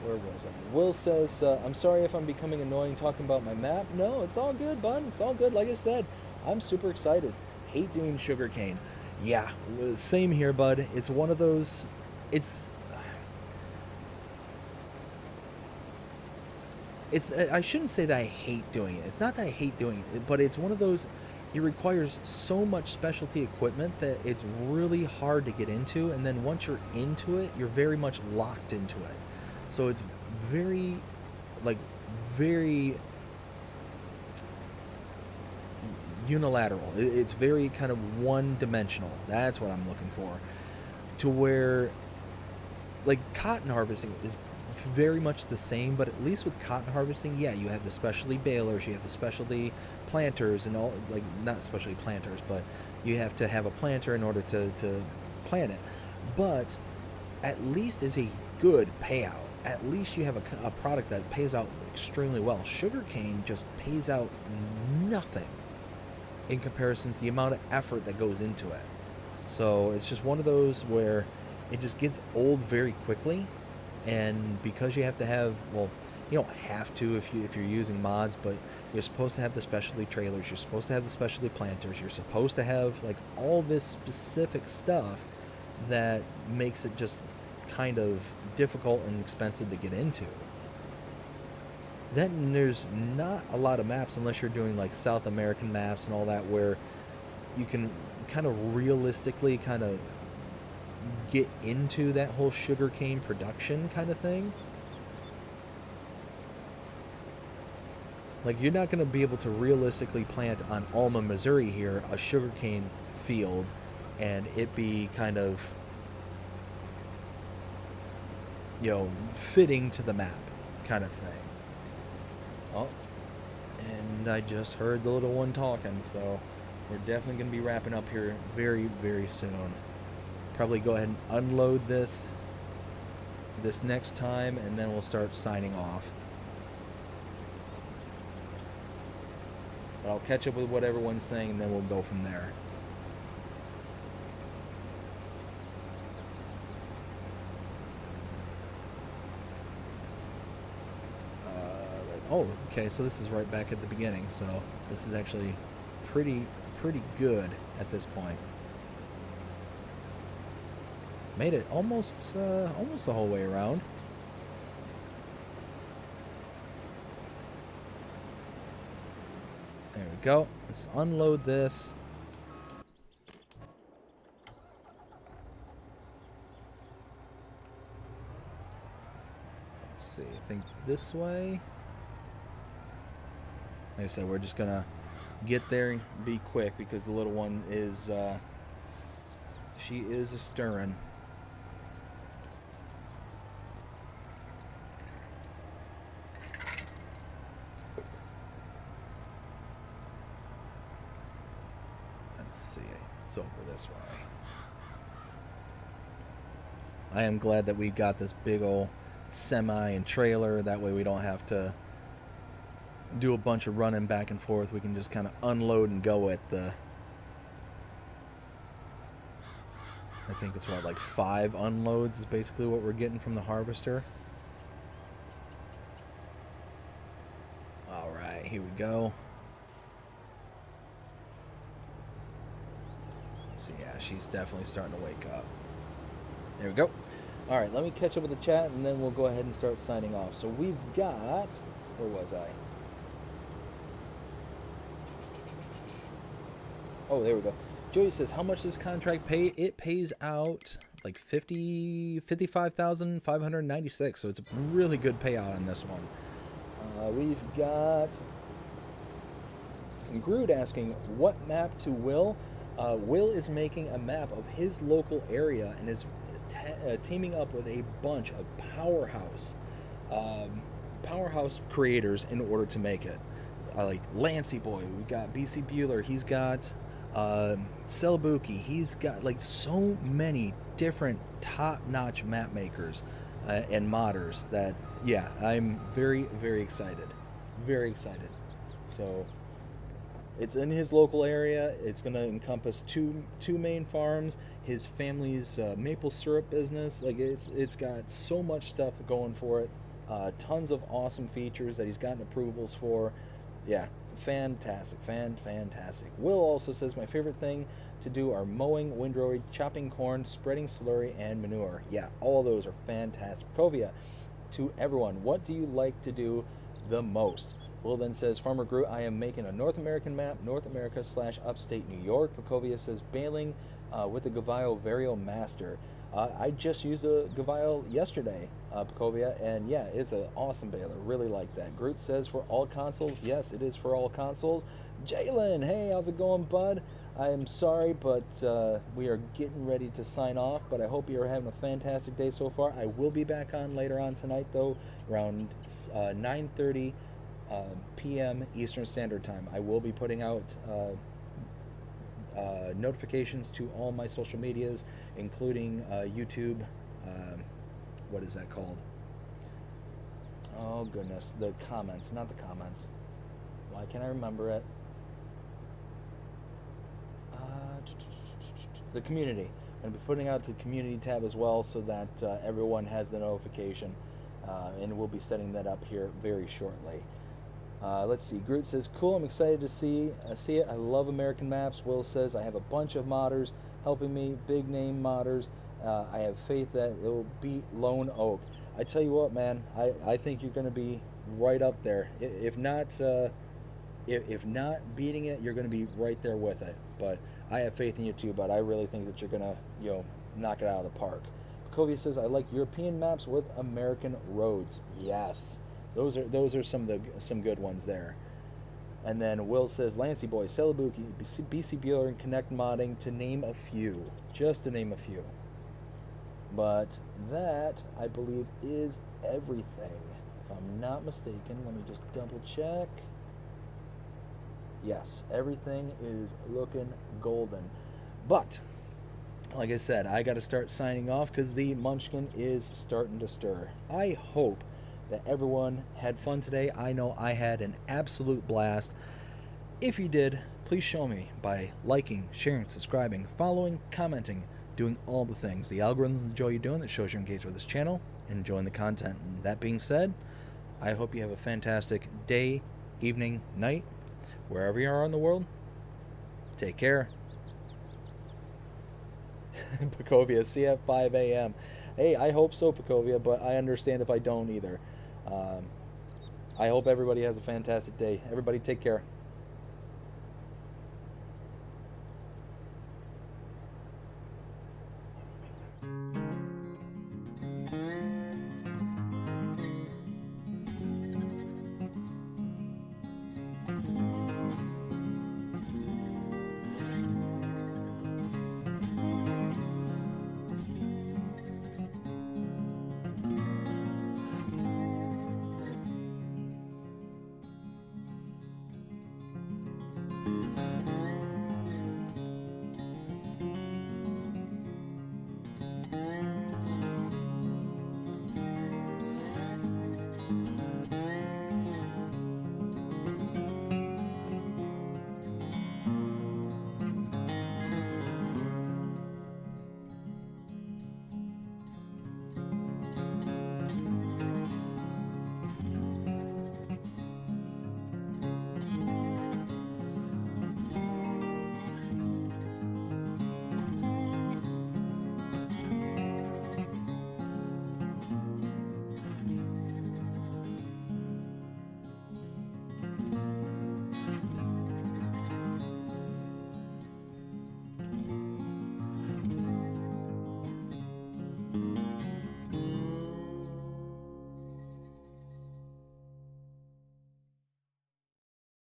Speaker 1: Where was I? Will says, I'm sorry if I'm becoming annoying talking about my map. No, it's all good, bud. It's all good. Like I said, I'm super excited. Hate doing sugarcane. Yeah, same here, bud. It's one of those... I shouldn't say that I hate doing it. It's not that I hate doing it, but it's one of those... It requires so much specialty equipment that it's really hard to get into, and then once you're into it, you're very much locked into it. So it's very unilateral. It's very kind of one-dimensional. That's what I'm looking for. To where, like, cotton harvesting is very much the same, but at least with cotton harvesting, yeah, you have the specialty balers, you have the specialty planters, and all, like, not specialty planters, but you have to have a planter in order to plant it. But at least is a good payout. At least you have a product that pays out extremely well. Sugarcane just pays out nothing in comparison to the amount of effort that goes into it. So it's just one of those where it just gets old very quickly, and because you have to have, well, you don't have to if you're using mods, but you're supposed to have the specialty trailers, you're supposed to have the specialty planters, you're supposed to have like all this specific stuff that makes it just kind of difficult and expensive to get into. Then there's not a lot of maps unless you're doing like South American maps and all that, where you can kind of realistically kind of get into that whole sugarcane production kind of thing. Like, you're not going to be able to realistically plant on Alma, Missouri here, a sugarcane field, and it be kind of, you know, fitting to the map kind of thing. Oh, and I just heard the little one talking, so we're definitely going to be wrapping up here very, very soon. Probably go ahead and unload this next time, and then we'll start signing off. But I'll catch up with what everyone's saying, and then we'll go from there. Oh, okay, so this is right back at the beginning, so this is actually pretty good at this point. Made it almost the whole way around. There we go. Let's unload this. Let's see, I think this way. Like I said, we're just gonna get there and be quick because the little one is, she is a stirring. Let's see, it's over this way. I am glad that we've got this big old semi and trailer. That way we don't have to do a bunch of running back and forth. We can just kind of unload and go at the, I think it's what, like 5 unloads is basically what we're getting from the harvester. Alright, here we go. So yeah, she's definitely starting to wake up. There we go. Alright, let me catch up with the chat and then we'll go ahead and start signing off. So we've got, where was I? Oh, there we go. Joey says, how much does contract pay? It pays out like $55,596, so it's a really good payout on this one. We've got Groot asking, what map to Will? Will is making a map of his local area and is teaming up with a bunch of powerhouse creators in order to make it. Like Lancey Boy, we've got BC Bueller, he's got celobuki, he's got like so many different top-notch map makers and modders that, yeah, I'm very, very excited. Very excited. So it's in his local area. It's going to encompass two main farms, his family's maple syrup business. Like, it's got so much stuff going for it. Tons of awesome features that he's gotten approvals for. Yeah, fantastic, fantastic. Will also says, my favorite thing to do are mowing, windrow, chopping corn, spreading slurry, and manure. Yeah, all of those are fantastic. Pacovia, to everyone, what do you like to do the most? Will then says, Farmer Groot, I am making a North American map, North America / upstate New York. Pacovia says, baling with the Gavial Vario Master. I just used a Gavial yesterday, Pacovia, and yeah, it's an awesome baler. Really like that. Groot says, for all consoles. Yes, it is for all consoles. Jalen, hey, how's it going, bud? I am sorry, but we are getting ready to sign off, but I hope you're having a fantastic day so far. I will be back on later on tonight, though, around 9:30 p.m. Eastern Standard Time. I will be putting out notifications to all my social medias, including YouTube. What is that called? Oh goodness, the comments, not the comments. Why can't I remember it? The community. I'm going to be putting out the community tab as well, so that everyone has the notification, and we'll be setting that up here very shortly. Let's see. Groot says, "Cool. I'm excited to see it. I love American maps." Will says, "I have a bunch of modders helping me. Big name modders. I have faith that it will beat Lone Oak." I tell you what, man. I think you're going to be right up there. If not beating it, you're going to be right there with it. But I have faith in you too. But I really think that you're going to knock it out of the park. Covey says, "I like European maps with American roads." Yes. Those are some good ones there. And then Will says, "Lancy Boy, Celebuki, BC Bueller, and Connect modding, to name a few." Just to name a few. But that, I believe, is everything. If I'm not mistaken, let me just double check. Yes, everything is looking golden. But, like I said, I got to start signing off because the Munchkin is starting to stir. I hope that everyone had fun today. I know I had an absolute blast. If you did, please show me by liking, sharing, subscribing, following, commenting, doing all the things. The algorithms enjoy you doing. That shows you're engaged with this channel and enjoying the content. And that being said, I hope you have a fantastic day, evening, night, wherever you are in the world. Take care. Pacovia, see you at 5 a.m. Hey, I hope so, Pacovia, but I understand if I don't either. I hope everybody has a fantastic day. Everybody take care.